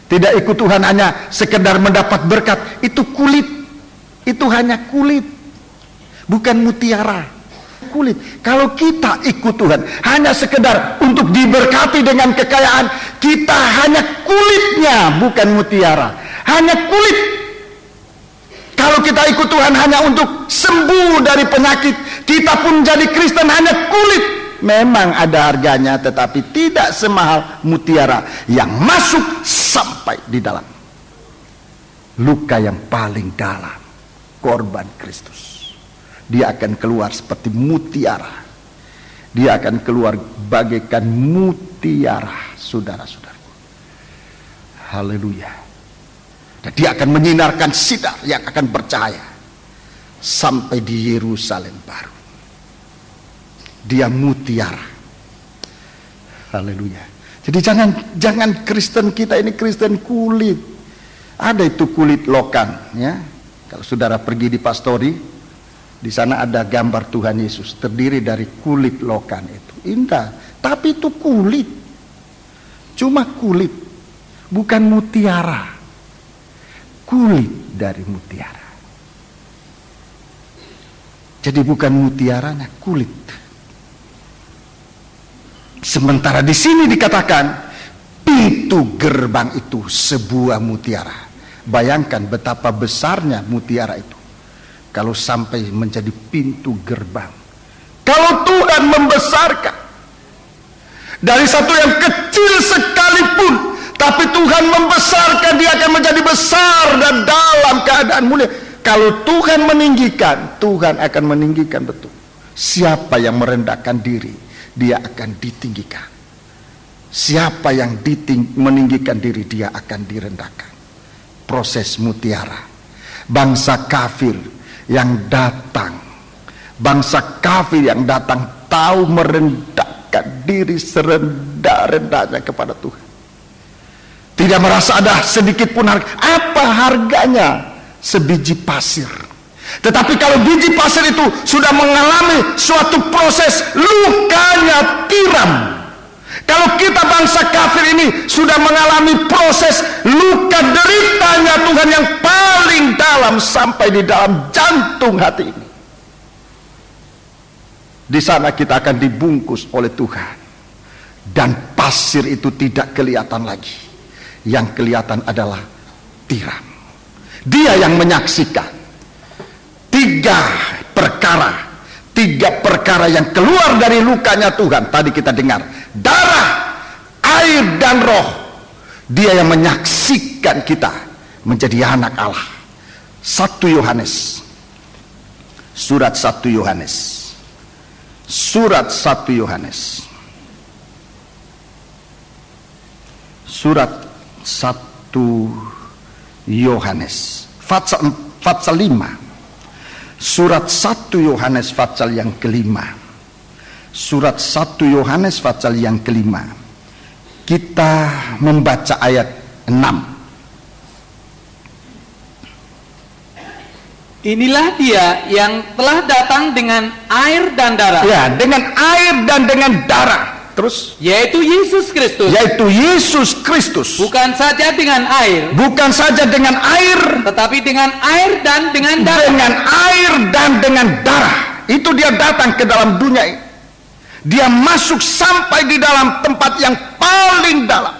Tidak ikut Tuhan hanya sekedar mendapat berkat. Itu kulit. Itu hanya kulit. Bukan mutiara. Kulit. Kalau kita ikut Tuhan hanya sekedar untuk diberkati dengan kekayaan, kita hanya kulitnya, bukan mutiara. Hanya kulit. Kalau kita ikut Tuhan hanya untuk sembuh dari penyakit, kita pun jadi Kristen hanya kulit. Memang ada harganya, tetapi tidak semahal mutiara yang masuk sampai di dalam luka yang paling dalam, korban Kristus. Dia akan keluar seperti mutiara. Dia akan keluar bagaikan mutiara, saudara-saudara. Haleluya. Dan dia akan menyinarkan sinar yang akan bercahaya sampai di Yerusalem baru. Dia mutiara. Haleluya. Jadi jangan Kristen kita ini Kristen kulit. Ada itu kulit lokan, ya. Kalau saudara pergi di pastori, di sana ada gambar Tuhan Yesus terdiri dari kulit lokan itu. Indah, tapi itu kulit. Cuma kulit, bukan mutiara. Kulit dari mutiara. Jadi bukan mutiaranya, kulit. Sementara di sini dikatakan pintu gerbang itu sebuah mutiara. Bayangkan betapa besarnya mutiara itu kalau sampai menjadi pintu gerbang. Kalau Tuhan membesarkan dari satu yang kecil sekalipun, tapi Tuhan membesarkan, dia akan menjadi besar dan dalam keadaan mulia. Kalau Tuhan meninggikan, Tuhan akan meninggikan betul. Siapa yang merendahkan diri, dia akan ditinggikan. Siapa yang meninggikan diri, dia akan direndahkan. Proses mutiara. Bangsa kafir yang datang, bangsa kafir yang datang tahu merendahkan diri serendah-rendahnya kepada Tuhan. Tidak merasa ada sedikit pun harga. Apa harganya? Sebiji pasir. Tetapi kalau biji pasir itu sudah mengalami suatu proses lukanya tiram. Kalau kita bangsa kafir ini sudah mengalami proses luka deritanya Tuhan yang paling dalam sampai di dalam jantung hati ini. Di sana kita akan dibungkus oleh Tuhan. Dan pasir itu tidak kelihatan lagi. Yang kelihatan adalah tiram. Dia yang menyaksikan tiga perkara yang keluar dari lukanya Tuhan. Tadi kita dengar darah, air dan roh. Dia yang menyaksikan kita menjadi anak Allah. 1 Yohanes, surat 1 Yohanes, surat 1 Yohanes, surat 1 Yohanes pasal 5. Surat 1 Yohanes pasal yang kelima. Surat 1 Yohanes pasal yang kelima. Kita membaca ayat 6. Inilah dia yang telah datang dengan air dan darah. Ya, dengan air dan dengan darah. Terus, yaitu Yesus Kristus. Yaitu Yesus Kristus. Bukan saja dengan air. Bukan saja dengan air, tetapi dengan air dan dengan darah. Dengan air dan dengan darah. Itu dia datang ke dalam dunia ini. Dia masuk sampai di dalam tempat yang paling dalam.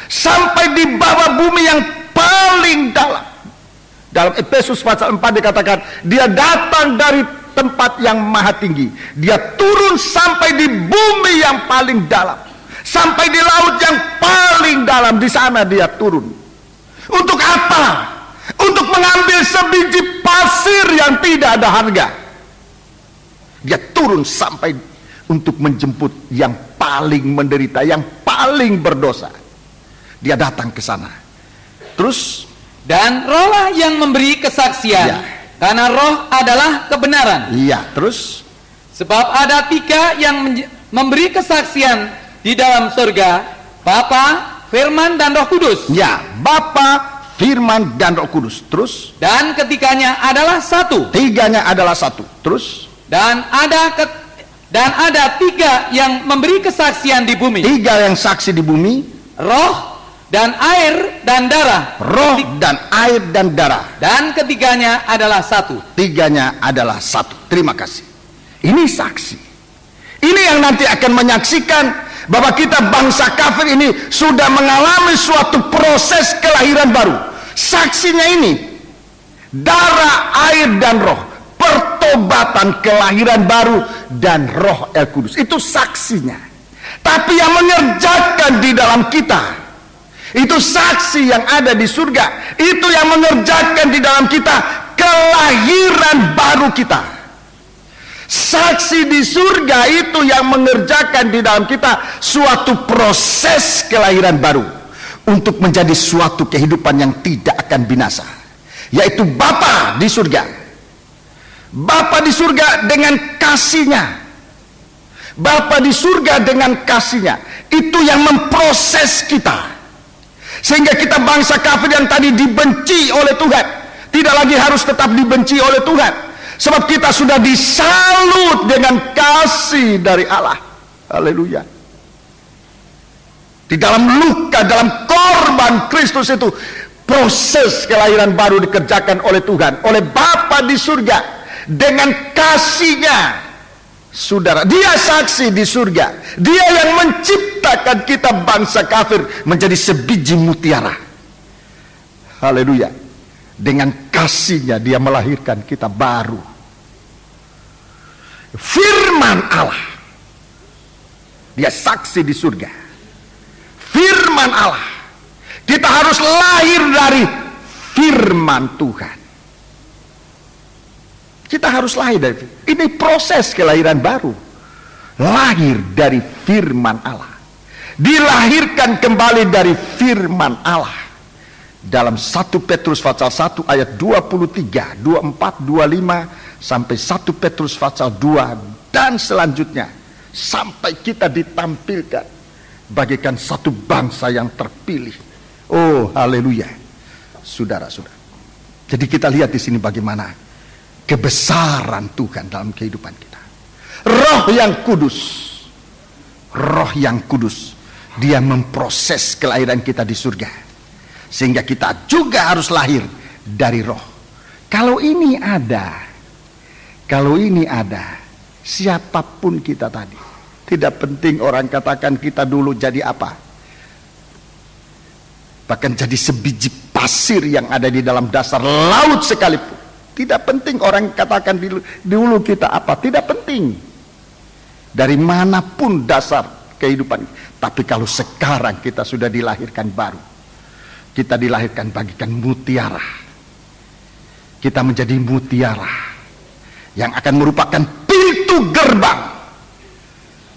Sampai di bawah bumi yang paling dalam. Dalam Efesus pasal 4 dikatakan, dia datang dari tempat yang maha tinggi. Dia turun sampai di bumi yang paling dalam. Sampai di laut yang paling dalam. Di sana dia turun. Untuk apa? Untuk mengambil sebiji pasir yang tidak ada harga. Dia turun sampai untuk menjemput yang paling menderita, yang paling berdosa. Dia datang ke sana. Terus, dan rohlah yang memberi kesaksian, ya. Karena roh adalah kebenaran. Iya, terus. Sebab ada 3 yang memberi kesaksian di dalam surga, Bapa, Firman, dan Roh Kudus. Ya, Bapa, Firman, dan Roh Kudus. Terus. Dan ketiganya adalah satu. Tiganya adalah satu. Terus. Dan ada 3 yang memberi kesaksian di bumi. 3 yang saksi di bumi. Roh dan air dan darah. Roh dan air dan darah. Dan ketiganya adalah satu. Tiganya adalah satu. Terima kasih. Ini saksi. Ini yang nanti akan menyaksikan bahwa kita bangsa kafir ini sudah mengalami suatu proses kelahiran baru. Saksinya ini, darah, air dan roh, pertobatan, kelahiran baru, dan Roh El Kudus. Itu saksinya. Tapi yang mengerjakan di dalam kita, itu saksi yang ada di surga. Itu yang mengerjakan di dalam kita kelahiran baru kita. Saksi di surga itu yang mengerjakan di dalam kita suatu proses kelahiran baru untuk menjadi suatu kehidupan yang tidak akan binasa, yaitu Bapa di surga. Bapa di surga dengan kasihnya. Bapa di surga dengan kasihnya. Itu yang memproses kita. Sehingga kita bangsa kafir yang tadi dibenci oleh Tuhan, tidak lagi harus tetap dibenci oleh Tuhan. Sebab kita sudah disalut dengan kasih dari Allah. Haleluya. Di dalam luka, dalam korban Kristus itu, proses kelahiran baru dikerjakan oleh Tuhan, oleh Bapa di surga. Dengan kasihnya. Saudara, dia saksi di surga. Dia yang menciptakan kita bangsa kafir menjadi sebiji mutiara. Haleluya. Dengan kasihnya dia melahirkan kita baru. Firman Allah. Dia saksi di surga. Firman Allah. Kita harus lahir dari firman Tuhan. Kita harus lahir dari ini, proses kelahiran baru. Lahir dari firman Allah. Dilahirkan kembali dari firman Allah. Dalam 1 Petrus pasal 1 ayat 23, 24, 25 sampai 1 Petrus pasal 2 dan selanjutnya, sampai kita ditampilkan bagaikan satu bangsa yang terpilih. Oh, haleluya. Saudara-saudara. Jadi kita lihat di sini bagaimana kebesaran Tuhan dalam kehidupan kita. Roh yang kudus. Roh yang kudus. Dia memproses kelahiran kita di surga. Sehingga kita juga harus lahir dari roh. Kalau ini ada, siapapun kita tadi, tidak penting orang katakan kita dulu jadi apa. Bahkan jadi sebiji pasir yang ada di dalam dasar laut sekalipun. Tidak penting orang katakan dulu kita apa. Tidak penting. Dari manapun dasar kehidupan. Tapi kalau sekarang kita sudah dilahirkan baru. Kita dilahirkan bagikan mutiara. Kita menjadi mutiara. Yang akan merupakan pintu gerbang.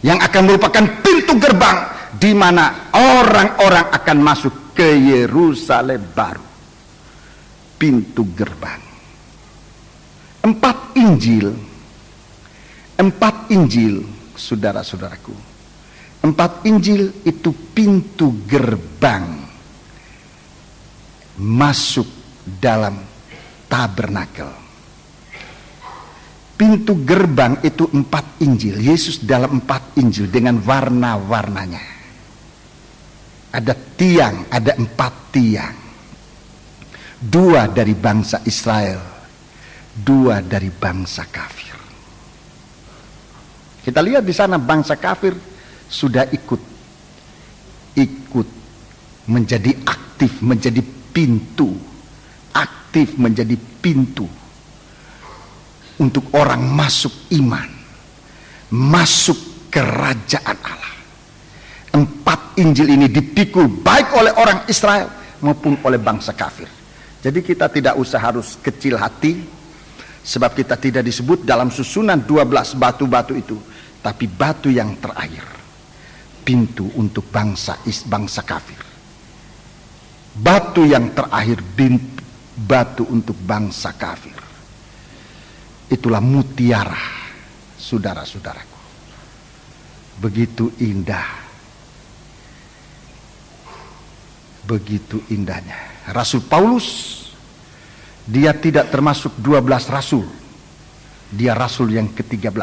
Yang akan merupakan pintu gerbang. Di mana orang-orang akan masuk ke Yerusalem baru. Pintu gerbang. Empat Injil, saudara-saudaraku. Empat Injil itu pintu gerbang masuk dalam tabernakel. Pintu gerbang itu empat Injil. Yesus dalam empat Injil dengan warna-warnanya. Ada tiang, ada empat tiang. 2 dari bangsa Israel, 2 dari bangsa kafir. Kita lihat di sana bangsa kafir sudah ikut menjadi aktif, menjadi pintu, aktif menjadi pintu untuk orang masuk iman, masuk kerajaan Allah. Empat Injil ini dipikul baik oleh orang Israel maupun oleh bangsa kafir. Jadi kita tidak usah harus kecil hati, sebab kita tidak disebut dalam susunan 12 batu-batu itu, tapi batu yang terakhir, pintu untuk bangsa kafir. Batu yang terakhir, batu untuk bangsa kafir. Itulah mutiara, saudara-saudaraku. Begitu indah, begitu indahnya. Rasul Paulus, dia tidak termasuk 12 rasul. Dia rasul yang ke-13.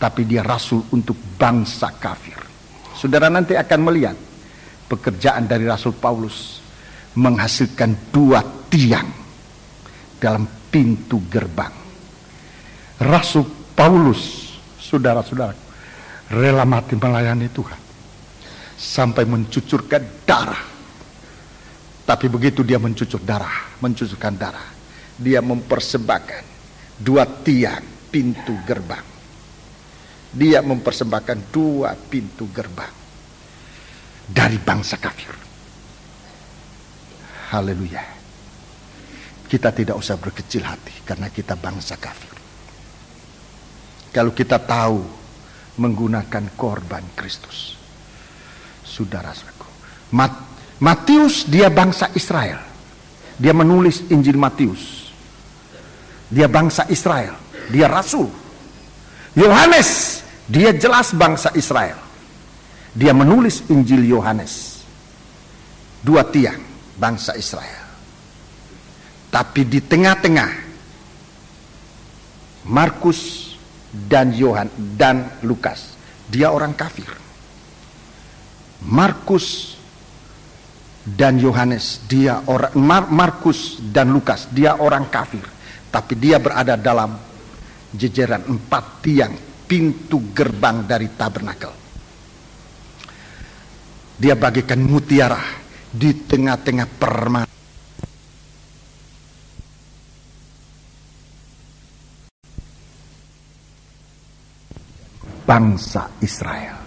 Tapi dia rasul untuk bangsa kafir. Saudara nanti akan melihat pekerjaan dari Rasul Paulus menghasilkan 2 tiang dalam pintu gerbang. Rasul Paulus, saudara-saudara, rela mati melayani Tuhan sampai mencucurkan darah. Tapi begitu dia mencucurkan darah, dia mempersembahkan 2 tiang pintu gerbang. Dia mempersembahkan 2 pintu gerbang dari bangsa kafir. Haleluya. Kita tidak usah berkecil hati karena kita bangsa kafir. Kalau kita tahu menggunakan korban Kristus, saudara-saudaraku, Matius dia bangsa Israel. Dia menulis Injil Matius. Dia bangsa Israel. Dia rasul. Yohanes dia jelas bangsa Israel. Dia menulis Injil Yohanes. 2 tiang bangsa Israel. Tapi di tengah-tengah Markus dan Lukas, dia orang kafir. Markus dan Yohanes, dia orang Markus dan Lukas, dia orang kafir. Tapi dia berada dalam jejeran 4 tiang pintu gerbang dari tabernakel. Dia bagaikan mutiara di tengah-tengah permata. Bangsa Israel.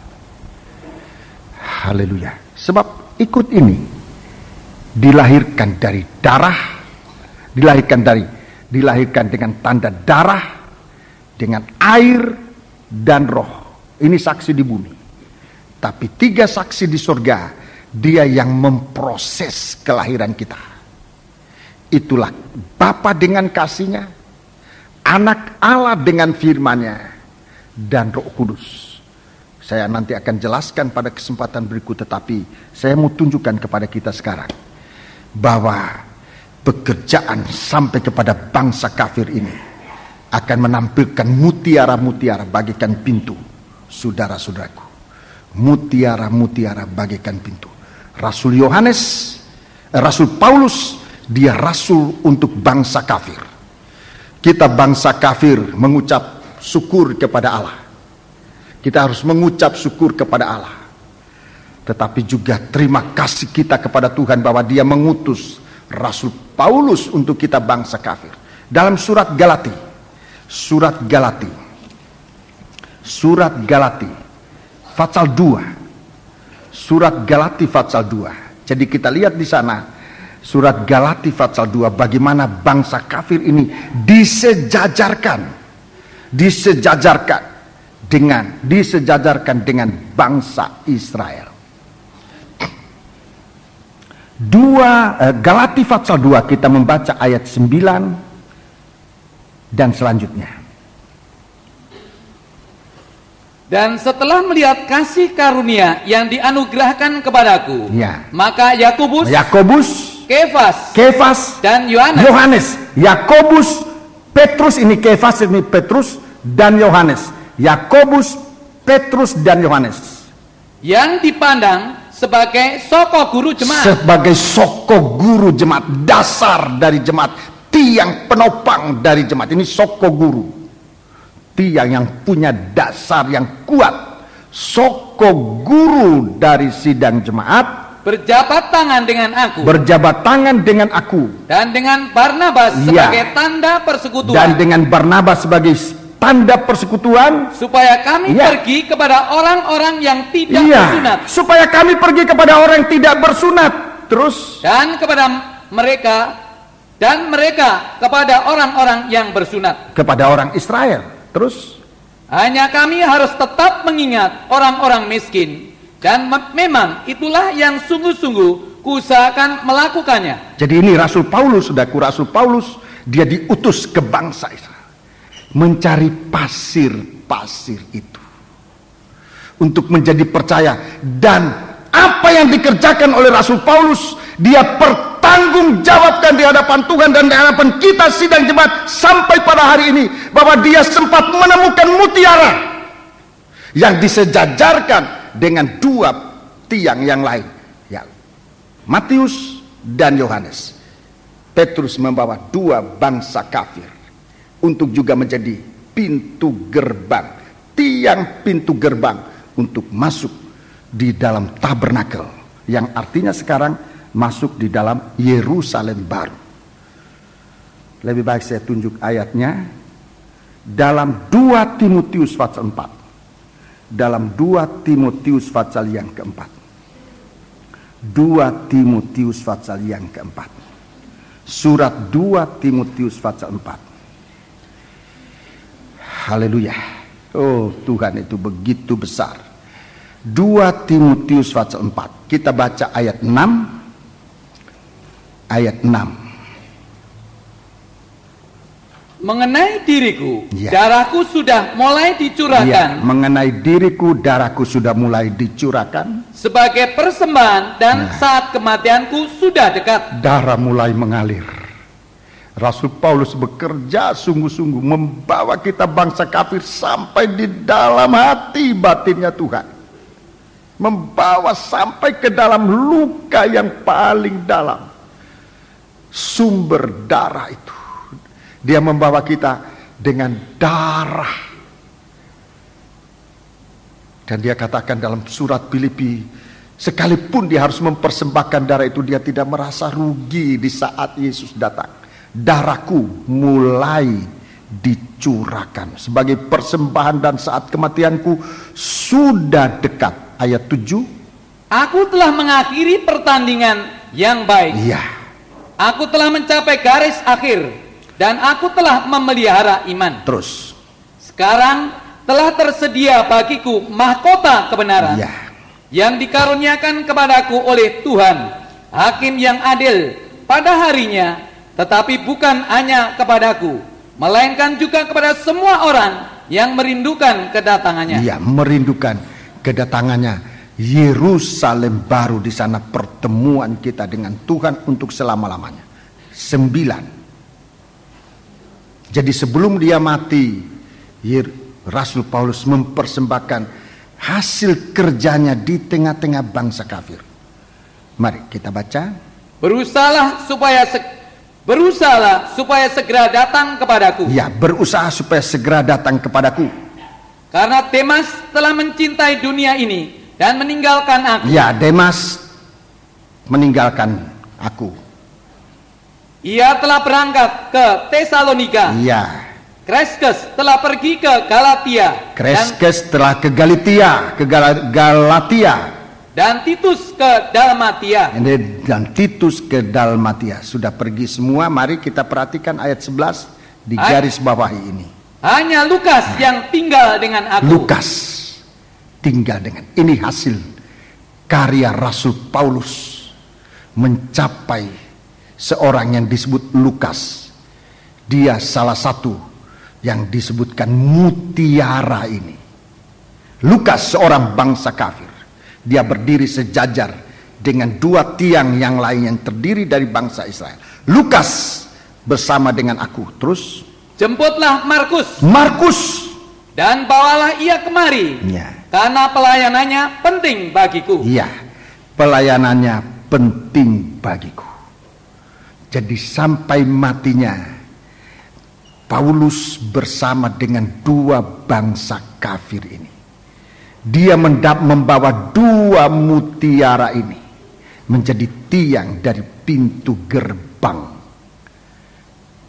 Haleluya. Sebab ikut ini dilahirkan dari darah, dilahirkan dengan tanda darah, dengan air dan roh. Ini saksi di bumi. Tapi 3 saksi di surga, dia yang memproses kelahiran kita. Itulah Bapa dengan kasih-Nya, Anak Allah dengan firman-Nya, dan Roh Kudus. Saya nanti akan jelaskan pada kesempatan berikut, tetapi saya mau tunjukkan kepada kita sekarang bahwa pekerjaan sampai kepada bangsa kafir ini akan menampilkan mutiara-mutiara bagaikan pintu. Saudara-saudaraku, mutiara-mutiara bagaikan pintu. Rasul Paulus, dia rasul untuk bangsa kafir. Kita bangsa kafir mengucap syukur kepada Allah. Kita harus mengucap syukur kepada Allah. Tetapi juga terima kasih kita kepada Tuhan bahwa dia mengutus Rasul Paulus untuk kita bangsa kafir. Dalam surat Galati pasal 2. Surat Galati pasal 2. Jadi kita lihat di sana surat Galati pasal 2 bagaimana bangsa kafir ini disejajarkan dengan bangsa Israel. Galati pasal 2 kita membaca ayat 9 Dan selanjutnya. Dan setelah melihat kasih karunia yang dianugerahkan kepadaku, ya, maka Yakobus, Kefas, dan Yohanes. Yakobus, Petrus, ini Kefas, ini Petrus, dan Yohanes. Yakobus, Petrus, dan Yohanes. Yang dipandang sebagai soko guru jemaat. Sebagai soko guru jemaat, dasar dari jemaat, tiang penopang dari jemaat. Ini soko guru, tiang yang punya dasar yang kuat, soko guru dari sidang jemaat. Berjabat tangan dengan aku. Berjabat tangan dengan aku. Dan dengan Barnabas sebagai tanda persekutuan. Dan dengan Barnabas sebagai tanda persekutuan. Supaya kami pergi kepada orang-orang yang tidak bersunat. Supaya kami pergi kepada orang yang tidak bersunat. Terus. Dan kepada mereka. Dan mereka kepada orang-orang yang bersunat. Kepada orang Israel. Terus. Hanya kami harus tetap mengingat orang-orang miskin. Dan memang itulah yang sungguh-sungguh kuusahakan melakukannya. Jadi ini Rasul Paulus, saudaraku, Rasul Paulus, dia diutus ke bangsa Israel mencari pasir-pasir itu untuk menjadi percaya. Dan apa yang dikerjakan oleh Rasul Paulus, dia pertanggungjawabkan di hadapan Tuhan dan di hadapan kita sidang jemaat sampai pada hari ini, bahwa dia sempat menemukan mutiara yang disejajarkan dengan dua tiang yang lain, ya, Matius dan Yohanes. Petrus membawa dua bangsa kafir untuk juga menjadi pintu gerbang, tiang pintu gerbang untuk masuk di dalam tabernakel, yang artinya sekarang masuk di dalam Yerusalem baru. Lebih baik saya tunjuk ayatnya dalam 2 Timotius pasal 4. Dalam 2 Timotius pasal yang keempat. 2 Timotius pasal yang keempat. Surat 2 Timotius pasal 4. Haleluya. Oh, Tuhan itu begitu besar. 2 Timotius pasal 4. Kita baca ayat 6. Ayat 6. Mengenai diriku, darahku sudah mulai dicurahkan. Mengenai diriku, darahku sudah mulai dicurahkan. Sebagai persembahan dan saat kematianku sudah dekat. Darah mulai mengalir. Rasul Paulus bekerja sungguh-sungguh membawa kita bangsa kafir sampai di dalam hati batinnya Tuhan. Membawa sampai ke dalam luka yang paling dalam. Sumber darah itu. Dia membawa kita dengan darah. Dan dia katakan dalam surat Filipi, sekalipun dia harus mempersembahkan darah itu, dia tidak merasa rugi di saat Yesus datang. Darahku mulai dicurahkan sebagai persembahan dan saat kematianku sudah dekat. Ayat 7. Aku telah mengakhiri pertandingan yang baik. Iya. Aku telah mencapai garis akhir. Dan aku telah memelihara iman. Terus. Sekarang telah tersedia bagiku mahkota kebenaran. Yang dikaruniakan kepadaku oleh Tuhan, Hakim yang adil pada harinya. Tetapi bukan hanya kepadaku, melainkan juga kepada semua orang yang merindukan kedatangannya. Iya, merindukan kedatangannya. Yerusalem baru, di sana pertemuan kita dengan Tuhan untuk selama-lamanya. 9. Jadi sebelum dia mati, Rasul Paulus mempersembahkan hasil kerjanya di tengah-tengah bangsa kafir. Mari kita baca. Berusahalah supaya segera datang kepadaku. Ya, berusaha supaya segera datang kepadaku. Karena Demas telah mencintai dunia ini dan meninggalkan aku. Ya, Demas meninggalkan aku. Ia telah berangkat ke Tesalonika. Iya. Kreskes telah pergi ke Galatia. Kreskes telah ke Galatia, Dan Titus ke Dalmatia. Dan Titus ke Dalmatia. Sudah pergi semua. Mari kita perhatikan ayat 11 di garis bawahi ini. Hanya Lukas yang tinggal dengan aku. Lukas tinggal dengan. Ini hasil karya Rasul Paulus mencapai seorang yang disebut Lukas. Dia salah satu yang disebutkan mutiara ini. Lukas seorang bangsa kafir. Dia berdiri sejajar dengan dua tiang yang lain yang terdiri dari bangsa Israel. Lukas bersama dengan aku. Terus, jemputlah Markus dan bawalah ia kemari, karena pelayanannya penting bagiku. Iya, pelayanannya penting bagiku. Jadi sampai matinya Paulus bersama dengan dua bangsa kafir ini, dia membawa dua mutiara ini menjadi tiang dari pintu gerbang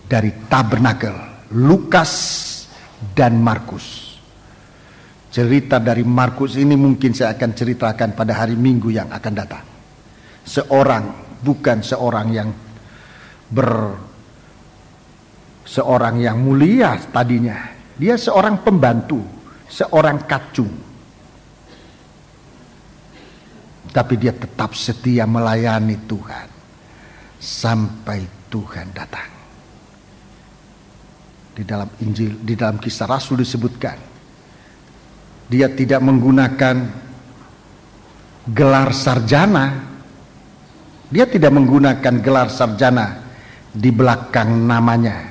dari tabernakel. Lukas dan Markus. Cerita dari Markus ini mungkin saya akan ceritakan pada hari Minggu yang akan datang. Bukan seorang yang mulia tadinya. Dia seorang pembantu, seorang kacung. Tapi dia tetap setia melayani Tuhan sampai Tuhan datang. Di dalam Injil, di dalam Kisah Rasul disebutkan, dia tidak menggunakan gelar sarjana. Dia tidak menggunakan gelar sarjana di belakang namanya.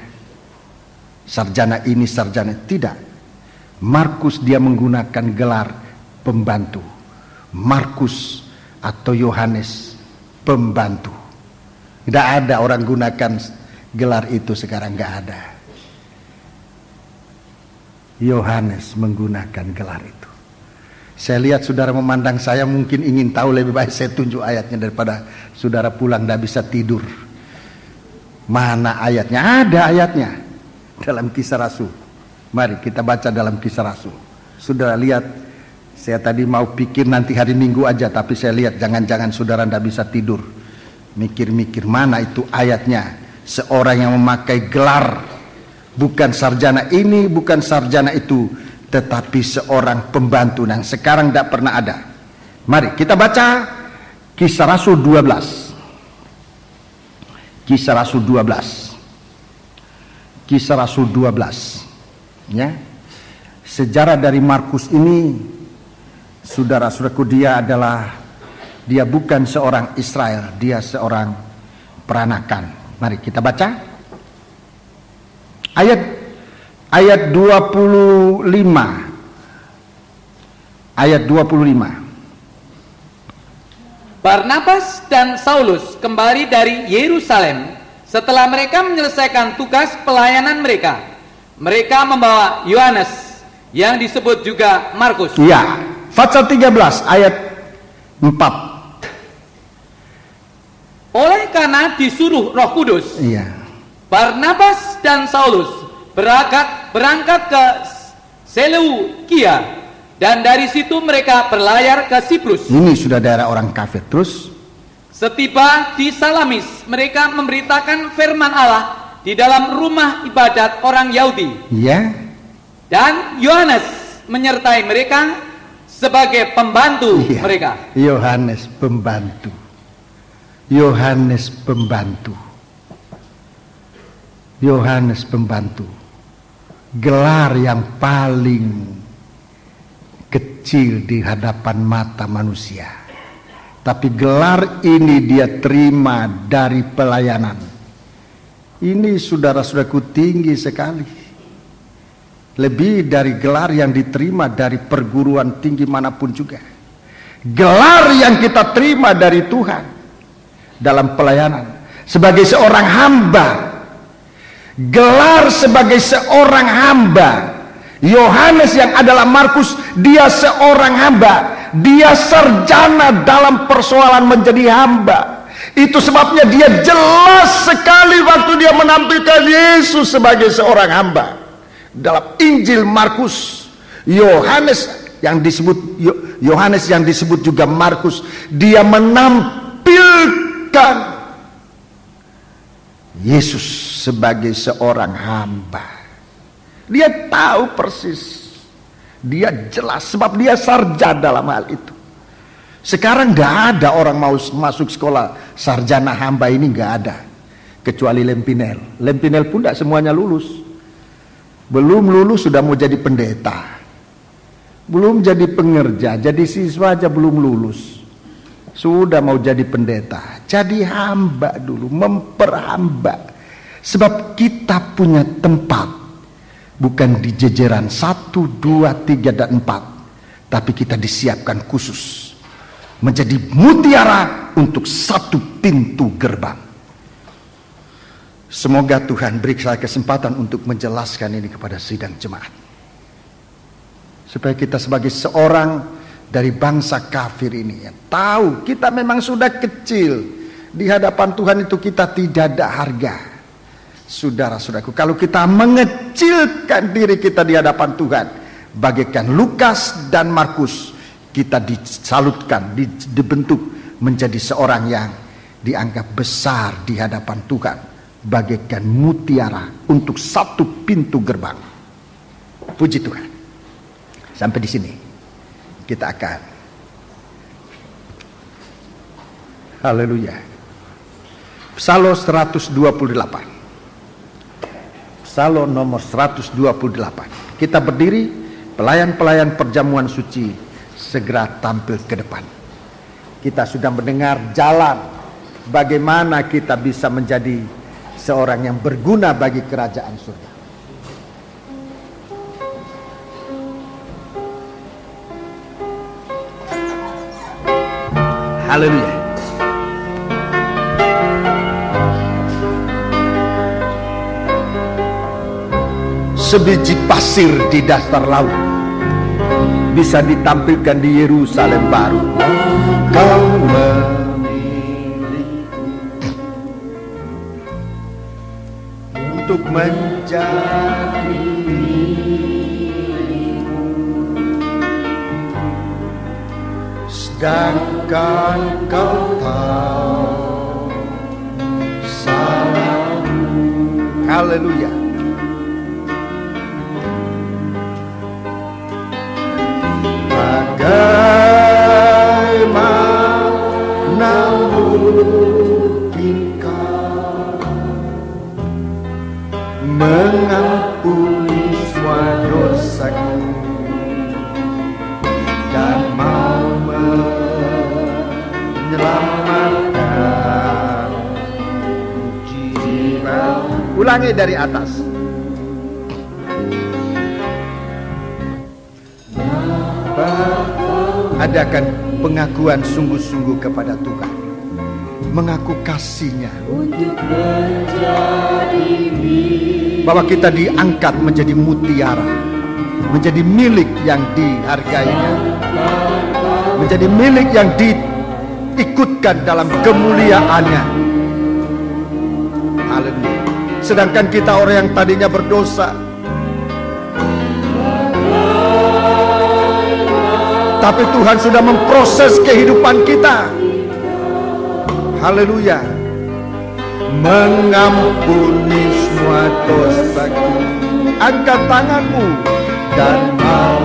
Sarjana ini, sarjana tidak. Markus dia menggunakan gelar pembantu. Markus atau Yohanes pembantu. Tidak ada orang gunakan gelar itu sekarang, nggak ada. Yohanes menggunakan gelar itu. Saya lihat saudara memandang saya, mungkin ingin tahu, lebih baik saya tunjuk ayatnya daripada saudara pulang tidak bisa tidur. Mana ayatnya? Ada ayatnya dalam Kisah Rasul. Mari kita baca dalam Kisah Rasul. Saudara lihat, saya tadi mau pikir nanti hari Minggu aja, tapi saya lihat jangan-jangan saudara tidak bisa tidur. Mikir-mikir mana itu ayatnya. Seorang yang memakai gelar, bukan sarjana ini, bukan sarjana itu, tetapi seorang pembantu yang sekarang tidak pernah ada. Mari kita baca Kisah Rasul 12. Kisah Rasul 12. Kisah Rasul 12. Ya. Sejarah dari Markus ini, saudara-saudaraku, dia bukan seorang Israel, dia seorang peranakan. Mari kita baca. Ayat 25. Ayat 25. Barnabas dan Saulus kembali dari Yerusalem setelah mereka menyelesaikan tugas pelayanan mereka. Mereka membawa Yohanes yang disebut juga Markus. Ya, pasal 13 ayat 4. Oleh karena disuruh Roh Kudus, iya, Barnabas dan Saulus berangkat ke Seleukia, dan dari situ mereka berlayar ke Siprus. Ini sudah daerah orang kafir. Terus setiba di Salamis, mereka memberitakan firman Allah di dalam rumah ibadat orang Yahudi. Iya. Dan Yohanes menyertai mereka sebagai pembantu mereka. Yohanes pembantu. Yohanes pembantu. Yohanes pembantu. Gelar yang paling kecil di hadapan mata manusia. Tapi gelar ini dia terima dari pelayanan. Ini saudara-saudaraku tinggi sekali. Lebih dari gelar yang diterima dari perguruan tinggi manapun juga. Gelar yang kita terima dari Tuhan dalam pelayanan sebagai seorang hamba. Gelar sebagai seorang hamba. Yohanes yang adalah Markus, dia seorang hamba. Dia sarjana dalam persoalan menjadi hamba. Itu sebabnya dia jelas sekali waktu dia menampilkan Yesus sebagai seorang hamba. Dalam Injil Markus, Yohanes yang disebut juga Markus, dia menampilkan Yesus sebagai seorang hamba. Dia tahu persis, dia jelas, sebab dia sarjana dalam hal itu. Sekarang gak ada orang mau masuk sekolah sarjana hamba ini, gak ada, kecuali Lempinel. Lempinel pun gak semuanya lulus. Belum lulus sudah mau jadi pendeta. Belum jadi pengerja, jadi siswa aja belum lulus. Sudah mau jadi pendeta. Jadi hamba dulu, memperhamba. Sebab kita punya tempat. Bukan di jejeran 1, 2, 3, dan 4. Tapi kita disiapkan khusus. Menjadi mutiara untuk 1 pintu gerbang. Semoga Tuhan beri saya kesempatan untuk menjelaskan ini kepada sidang jemaat. Supaya kita sebagai seorang dari bangsa kafir ini tahu kita memang sudah kecil. Di hadapan Tuhan itu kita tidak ada harga. Saudara-saudaraku, kalau kita mengecilkan diri kita di hadapan Tuhan, bagaikan Lukas dan Markus, kita disalutkan, dibentuk menjadi seorang yang dianggap besar di hadapan Tuhan, bagaikan mutiara untuk 1 pintu gerbang. Puji Tuhan. Sampai di sini kita akan, haleluya, Psalm 128. Psalm nomor 128. Kita berdiri, pelayan-pelayan perjamuan suci segera tampil ke depan. Kita sudah mendengar jalan bagaimana kita bisa menjadi seorang yang berguna bagi kerajaan surga. Haleluya. Sebiji pasir di dasar laut bisa ditampilkan di Yerusalem baru. Kau memilihku untuk menjadi milikmu, sedangkan kau tahu salahku. Haleluya. Bagaimana mungkin kau mengampuni semua dosaku dan mau menyelamatkan jiwa. Ulangi dari atas. Adakan pengakuan sungguh-sungguh kepada Tuhan, mengaku kasih-Nya, bahwa kita diangkat menjadi mutiara, menjadi milik yang dihargainya, menjadi milik yang diikutkan dalam kemuliaannya. Haleluya. Sedangkan kita orang yang tadinya berdosa, tapi Tuhan sudah memproses kehidupan kita. Haleluya. Mengampuni semua dosaku. Angkat tanganmu dan mau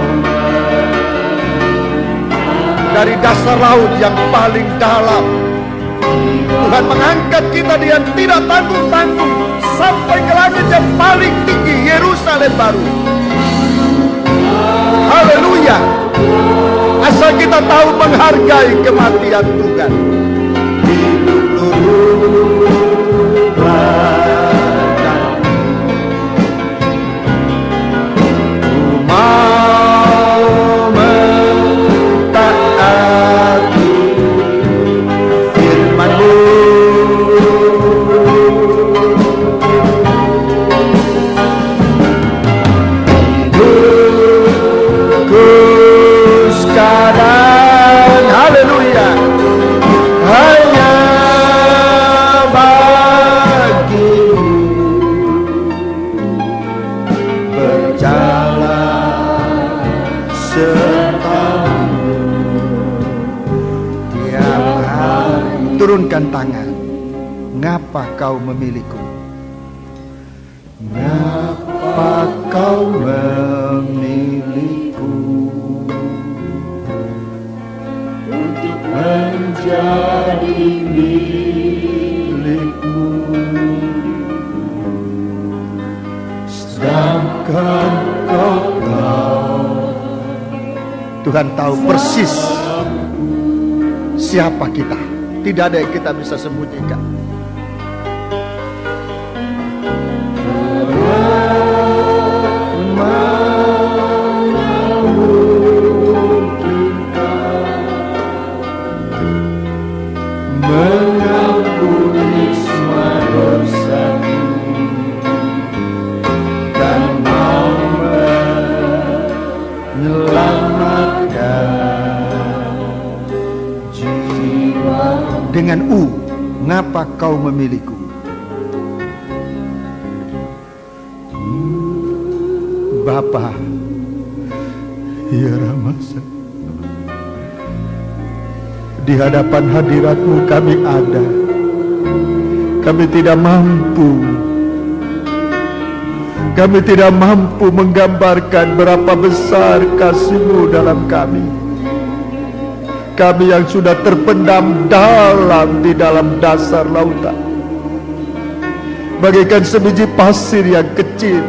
dari dasar laut yang paling dalam, Tuhan mengangkat kita dengan tidak tanggung-tanggung sampai ke langit yang paling tinggi, Yerusalem baru. Haleluya. Asal kita tahu menghargai kematian Tuhan. Hidup lurus ku mau mentaati firman-Mu. Sekarang, haleluya, hanya bagimu berjalan sertamu tiap hari. Turunkan tangan. Ngapa kau memilihku? Ngapa kau memilihku menjadi milikmu, sedangkan Tuhan tahu persis siapa kita. Tidak ada yang kita bisa sembunyikan. Mengampuni semua dosaku dan mau menyelamatkan jiwa. Dengan ngapa kau memilihku? Bapa, ya Ramasa, di hadapan hadirat-Mu kami ada. Kami tidak mampu. Kami tidak mampu menggambarkan berapa besar kasih-Mu dalam kami. Kami yang sudah terpendam dalam di dalam dasar lautan, bagaikan sebiji pasir yang kecil.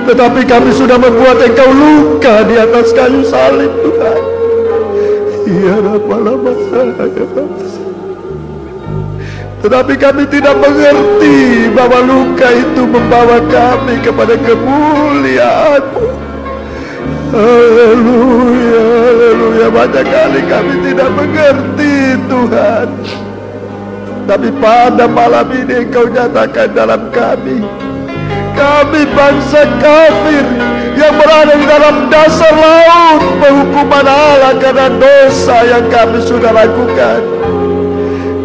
Tetapi kami sudah membuat Engkau luka di atas kayu salib, Tuhan. Ya Rabbal saya. Tetapi kami tidak mengerti bahwa luka itu membawa kami kepada kemuliaan-Mu. Haleluya, haleluya. Banyak kali kami tidak mengerti, Tuhan. Tapi pada malam ini Engkau nyatakan dalam kami, kami bangsa kafir yang berada di dalam dasar laut penghukuman Allah karena dosa yang kami sudah lakukan.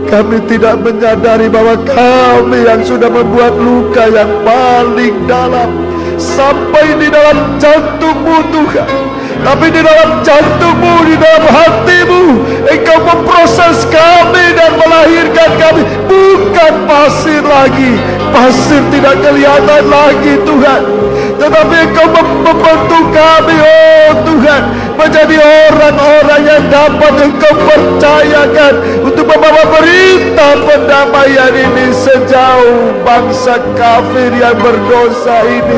Kami tidak menyadari bahwa kami yang sudah membuat luka yang paling dalam sampai di dalam jantung-Mu, Tuhan. Tapi di dalam jantung-Mu, di dalam hati-Mu, Engkau memproses kami dan melahirkan kami. Bukan pasir lagi, pasir tidak kelihatan lagi, Tuhan. Tetapi Engkau membentuk kami, oh Tuhan, menjadi orang-orang yang dapat Engkau percayakan untuk membawa berita pendamaian ini sejauh bangsa kafir yang berdosa ini.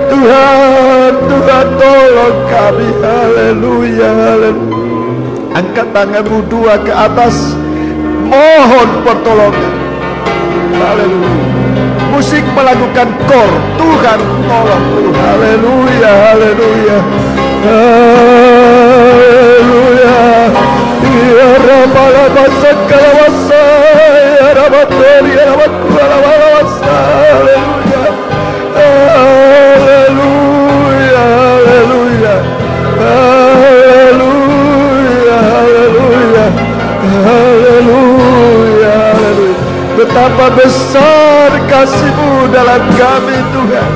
Tuhan, Tuhan tolong kami. Haleluya, haleluya. Angkat tanganmu dua ke atas, mohon pertolongan. Haleluya. Musik melakukan kor, Tuhan tolong. Haleluya, haleluya, haleluya. Ya Rabbal Sakkalawasa, ya Rabbateri, ya Rabbatkualawasa. Haleluya, haleluya, haleluya, haleluya, haleluya, haleluya, haleluya. Betapa besar kasih-Mu dalam kami, Tuhan.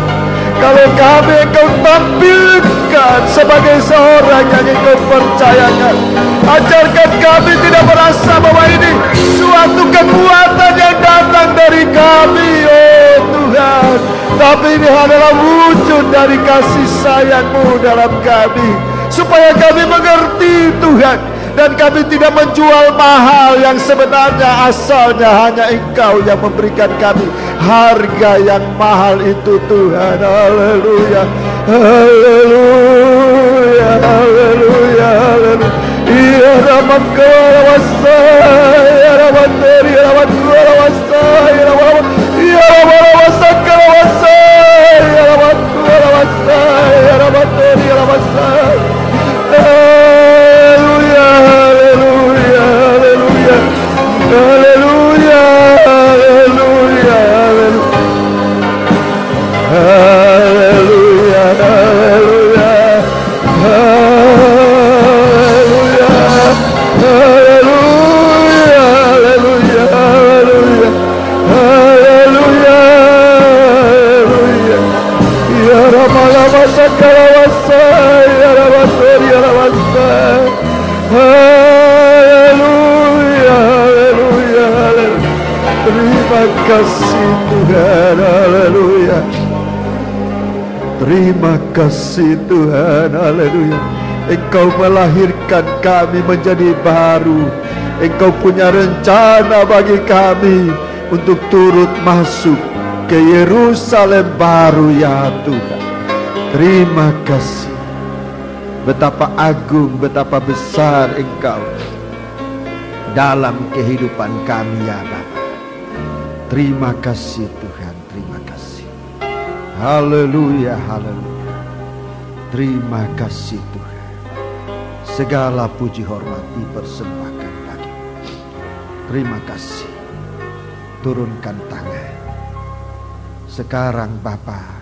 Kalau kami Engkau tampilkan sebagai seorang yang Engkau percayakan, ajarkan kami tidak merasa bahwa ini suatu kekuatan yang datang dari kami, oh Tuhan. Tapi ini adalah wujud dari kasih sayang-Mu dalam kami, supaya kami mengerti, Tuhan. Dan kami tidak menjual mahal yang sebenarnya asalnya hanya Engkau yang memberikan kami harga yang mahal itu, Tuhan. Haleluya, haleluya, haleluya, haleluya. Ya Rabbal-Kualawasa, ya Rabbateri, ya Rabbatkualawasa, ya Rabbatkualawasa, ya Rabbatkualawasa, ya Rabbateri, ya Rabbatkualawasa. Haleluya, haleluya, haleluya, haleluya, haleluya, haleluya, haleluya, haleluya, haleluya, haleluya, haleluya, haleluya, haleluya. Ya Rabbal Sakkalawasa, ya Rabbateri, ya Rabbatkualawasa. Haleluya, haleluya, haleluya. Terima kasih Tuhan, haleluya. Terima kasih Tuhan, haleluya. Engkau melahirkan kami menjadi baru. Engkau punya rencana bagi kami untuk turut masuk ke Yerusalem baru, ya Tuhan. Terima kasih. Betapa agung, betapa besar Engkau dalam kehidupan kami ya Bapa. Terima kasih Tuhan, terima kasih. Haleluya, haleluya. Terima kasih Tuhan. Segala puji hormat dipersembahkan bagi-Mu. Terima kasih. Turunkan tangan. Sekarang Bapa,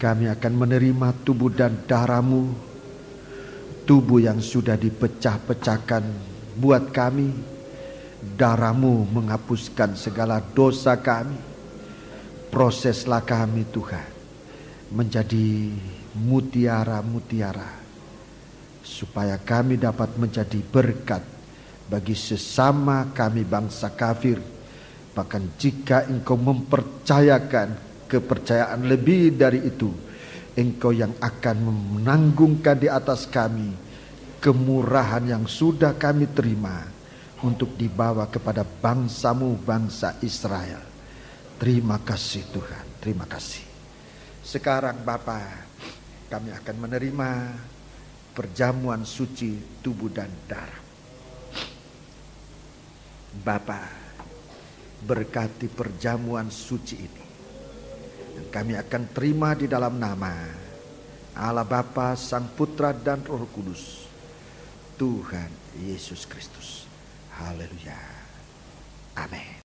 kami akan menerima tubuh dan darah-Mu, tubuh yang sudah dipecah-pecahkan buat kami, darah-Mu menghapuskan segala dosa kami. Proseslah kami Tuhan menjadi mutiara-mutiara, supaya kami dapat menjadi berkat bagi sesama kami bangsa kafir. Bahkan jika Engkau mempercayakan kepercayaan lebih dari itu, Engkau yang akan menanggungkan di atas kami kemurahan yang sudah kami terima untuk dibawa kepada bangsa-Mu, bangsa Israel. Terima kasih Tuhan, terima kasih. Sekarang Bapa, kami akan menerima perjamuan suci tubuh dan darah. Bapa, berkati perjamuan suci ini, dan kami akan terima di dalam nama Allah Bapa, Sang Putra dan Roh Kudus, Tuhan Yesus Kristus. Haleluya. Amin.